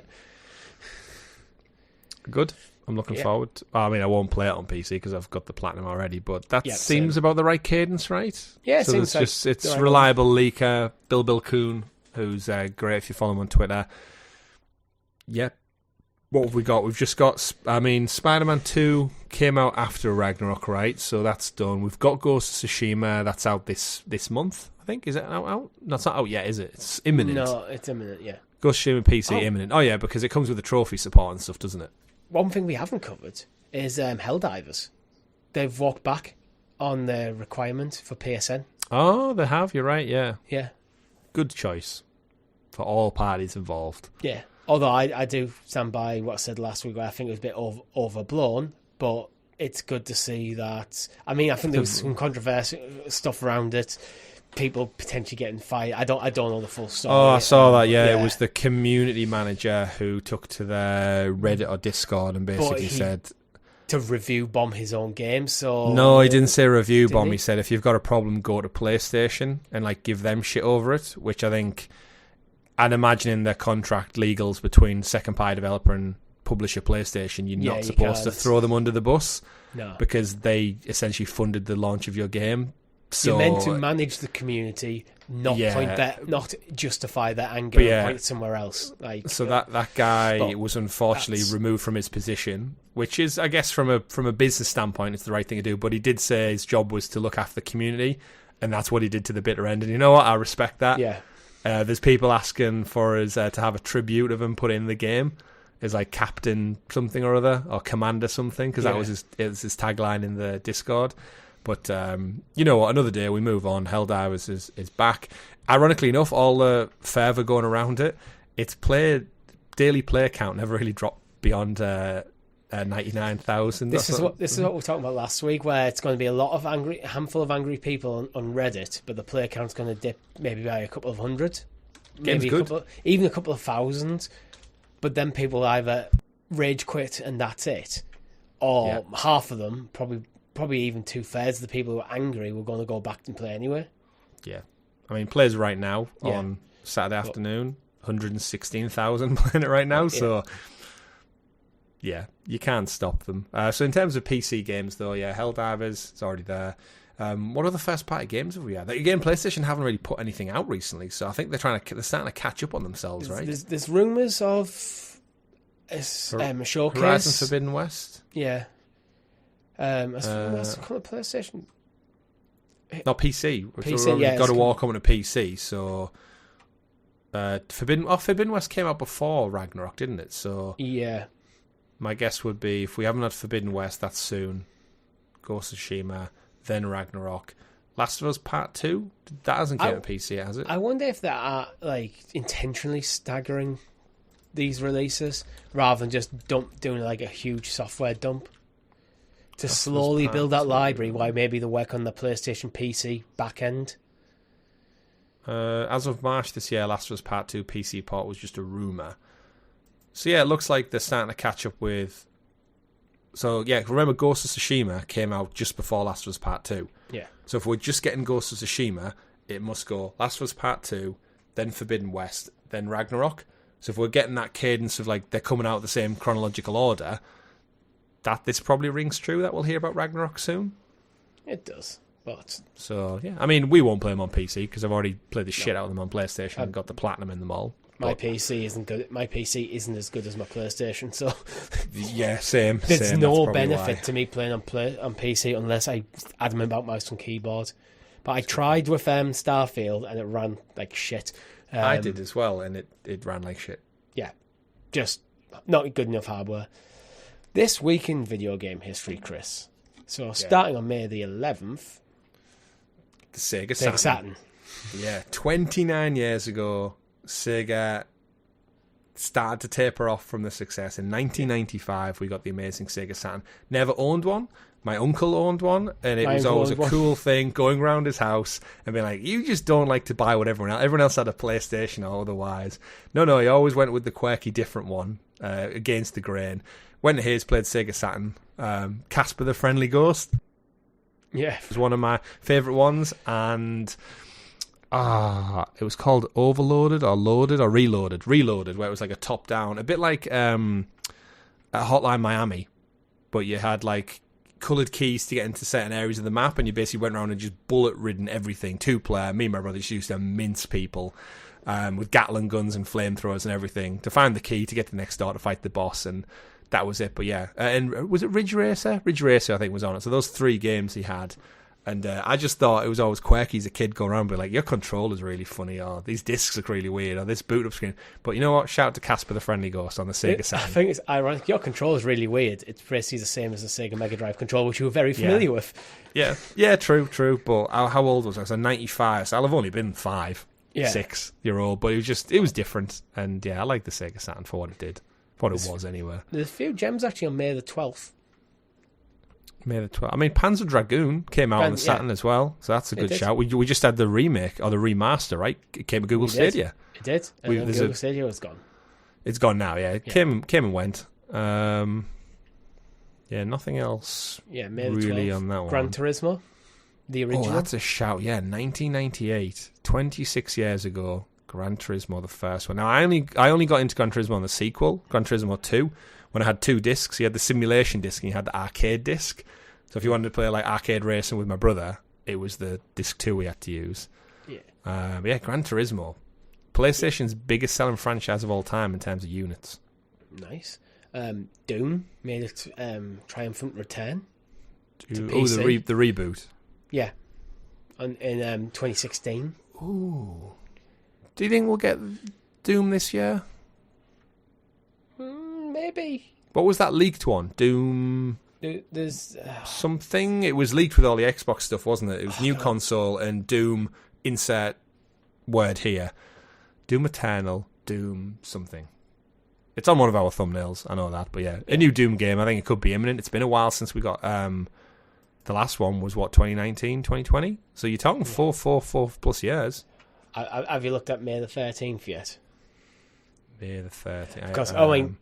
Good. I'm looking forward. I mean, I won't play it on PC because I've got the platinum already, but that seems about the right cadence, right? Yeah, so it's reliable leaker, Bill Coon, who's great if you follow him on Twitter. Yep. What have we got? We've just got, Spider-Man 2 came out after Ragnarok, right? So that's done. We've got Ghost of Tsushima. That's out this month, I think. Is it out? No, it's not out yet, is it? It's imminent. No, it's imminent, yeah. Ghost of Tsushima PC imminent. Oh, yeah, because it comes with the trophy support and stuff, doesn't it? One thing we haven't covered is Helldivers. They've walked back on their requirement for PSN. Oh, they have. You're right. Yeah. Yeah. good choice for all parties involved. Yeah. Although I do stand by what I said last week, where I think it was a bit overblown, but it's good to see that. I mean, I think there was some controversial stuff around it. People potentially getting fired. I don't know the full story. Oh, I saw that. Yeah, it was the community manager who took to their Reddit or Discord and basically said to review bomb his own game. So no, he didn't say review bomb. He said if you've got a problem, go to PlayStation and like give them shit over it. Which I think, I'd imagine in their contract legals between second party developer and publisher PlayStation, you're not supposed to throw them under the bus. No, because they essentially funded the launch of your game. So, you're meant to manage the community, not justify their anger and point somewhere else. That guy was unfortunately removed from his position, which is, I guess, from a business standpoint, it's the right thing to do. But he did say his job was to look after the community, and that's what he did to the bitter end. And you know what? I respect that. Yeah. There's people asking for us to have a tribute of him put in the game as like Captain something or other or Commander something, because that was his tagline in the Discord. But you know what? Another day we move on. Helldivers is back. Ironically enough, all the fervour going around it, its daily player count never really dropped beyond 99,000. This is what we were talking about last week, where it's going to be a handful of angry people on Reddit, but the player count's going to dip maybe by a couple of hundred, Game's good. Even a couple of thousand. But then people either rage quit and that's it, or half of them probably even 2/3 of the people who are angry were going to go back and play anyway. Yeah. I mean, players right now on Saturday afternoon, 116,000 playing it right now, so yeah, you can't stop them. So in terms of PC games, though, Helldivers, it's already there. What other first-party games have we had? Again, PlayStation haven't really put anything out recently, so I think they're starting to catch up on themselves, right? There's rumours of a showcase. Horizon Forbidden West? Yeah. That's called PlayStation. Not PC. PC, we've got a War coming to PC, so Forbidden West came out before Ragnarok, didn't it? So yeah, my guess would be if we haven't had Forbidden West, that's soon. Ghost of Tsushima, then Ragnarok. Last of Us Part 2? That hasn't came to PC yet, has it? I wonder if they are intentionally staggering these releases rather than just doing like a huge software dump to slowly build that library while maybe they work on the PlayStation PC back end. As of March this year, Last of Us Part 2 PC port was just a rumour. So yeah, it looks like they're starting to catch up with... So yeah, remember Ghost of Tsushima came out just before Last of Us Part 2. Yeah. So if we're just getting Ghost of Tsushima, it must go Last of Us Part 2, then Forbidden West, then Ragnarok. So if we're getting that cadence of like they're coming out the same chronological order, that this probably rings true that we'll hear about Ragnarok soon. It does. But so yeah, I mean we won't play them on PC because I've already played the shit out of them on PlayStation and got the platinum in them all. My PC isn't good. My PC isn't as good as my PlayStation, so yeah, same. There's no benefit to me playing on PC unless I adamant about mouse and keyboard. But I tried with Starfield and it ran like shit. I did as well, and it ran like shit. Yeah, just not good enough hardware. This week in video game history, Chris. So starting on May the 11th, the Sega Saturn. Yeah, 29 years ago, Sega started to taper off from the success. In 1995, we got the amazing Sega Saturn. Never owned one. My uncle owned one, and it was always a cool thing going around his house and being like, you just don't like to buy what everyone else had a PlayStation or otherwise. No, he always went with the quirky different one against the grain. Went to his, played Sega Saturn. Casper the Friendly Ghost. Yeah. It was one of my favourite ones, and it was called Overloaded or Loaded or Reloaded, where it was like a top-down, a bit like a Hotline Miami, but you had like coloured keys to get into certain areas of the map, and you basically went around and just bullet-ridden everything. 2-player. Me and my brothers used to mince people with Gatling guns and flamethrowers and everything to find the key to get to the next door to fight the boss, and that was it. But yeah, and was it Ridge Racer? Ridge Racer, I think, was on it. So those 3 games he had. And I just thought it was always quirky as a kid going around and be like, your controller's really funny, or these discs look really weird, or this boot up screen. But you know what? Shout out to Casper the Friendly Ghost on the Sega Saturn. I think it's ironic. Your controller's really weird. It's basically the same as the Sega Mega Drive controller, which you were very familiar with. Yeah, true. But how old was I? I was 95, so I'll have only been 5. 6-year-old, but it was different. And yeah, I like the Sega Saturn for what it did, what it was anyway. There's a few gems actually on May the 12th. May the 12th. I mean, Panzer Dragoon came out on the Saturn as well, so that's a good shout. We just had the remake or the remaster, right? It came to Google Stadia. It did. And Google Stadia was gone. It's gone now. Yeah, it came and went. Yeah, nothing else. Yeah, May the really 12th. on that one. Gran Turismo, the original. Oh, that's a shout. Yeah, 1998, 26 years ago. Gran Turismo, the first one. Now, I only got into Gran Turismo on the sequel, Gran Turismo 2, when I had 2 discs. You had the simulation disc and you had the arcade disc. So if you wanted to play like arcade racing with my brother, it was the disc 2 we had to use. Yeah. Gran Turismo. PlayStation's biggest selling franchise of all time in terms of units. Nice. Doom made its triumphant return to Oh, PC. the reboot. Yeah. In 2016. Ooh. Do you think we'll get Doom this year? Maybe. What was that leaked one? Doom... There's something. It was leaked with all the Xbox stuff, wasn't it? It was new console and Doom, insert word here. Doom Eternal, Doom something. It's on one of our thumbnails, I know that, but yeah. A new Doom game, I think it could be imminent. It's been a while since we got... the last one was, 2019, 2020? So you're talking 4 plus years. Have you looked at May the 13th yet? May the 13th. Because,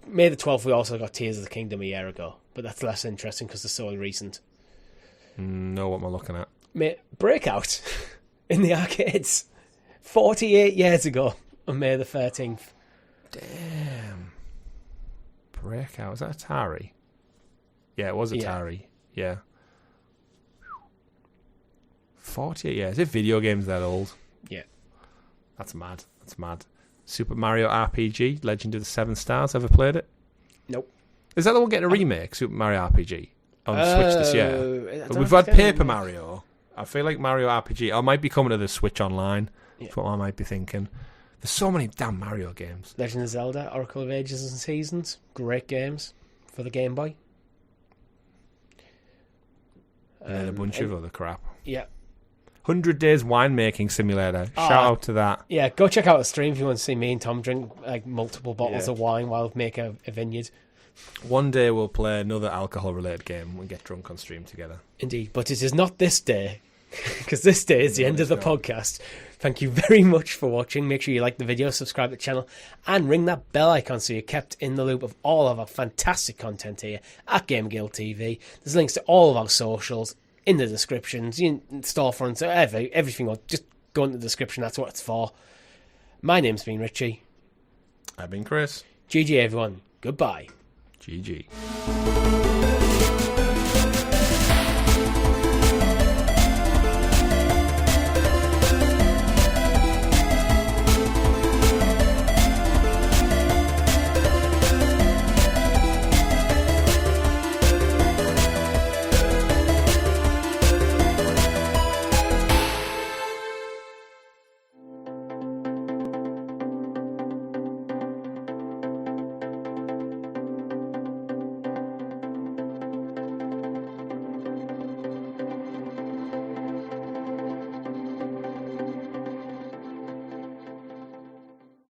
May the 12th we also got Tears of the Kingdom a year ago, but that's less interesting because they're so recent. Know what am I looking at? Breakout in the arcades 48 years ago on May the 13th. Damn. Breakout. Was that Atari? Yeah, it was Atari. Yeah. 48 years. If video games that old. Yeah. That's mad. Super Mario RPG, Legend of the Seven Stars. Ever played it? Nope. Is that the one getting a remake, Super Mario RPG, on Switch this year? We've had Paper Mario. I feel like Mario RPG. I might be coming to the Switch Online. That's what I might be thinking. There's so many damn Mario games. Legend of Zelda, Oracle of Ages and Seasons. Great games for the Game Boy. And a bunch of other crap. Yeah. 100 Days Winemaking Simulator. Shout out to that. Yeah, go check out the stream if you want to see me and Tom drink like multiple bottles of wine while we make a vineyard. One day we'll play another alcohol-related game and get drunk on stream together. Indeed, but it is not this day, because this day is the end of the podcast. Thank you very much for watching. Make sure you like the video, subscribe to the channel, and ring that bell icon so you're kept in the loop of all of our fantastic content here at GamerGuildTV. There's links to all of our socials in the descriptions, storefronts, everything. Just go in the description, that's what it's for. My name's been Richie. I've been Chris. GG everyone, goodbye. GG.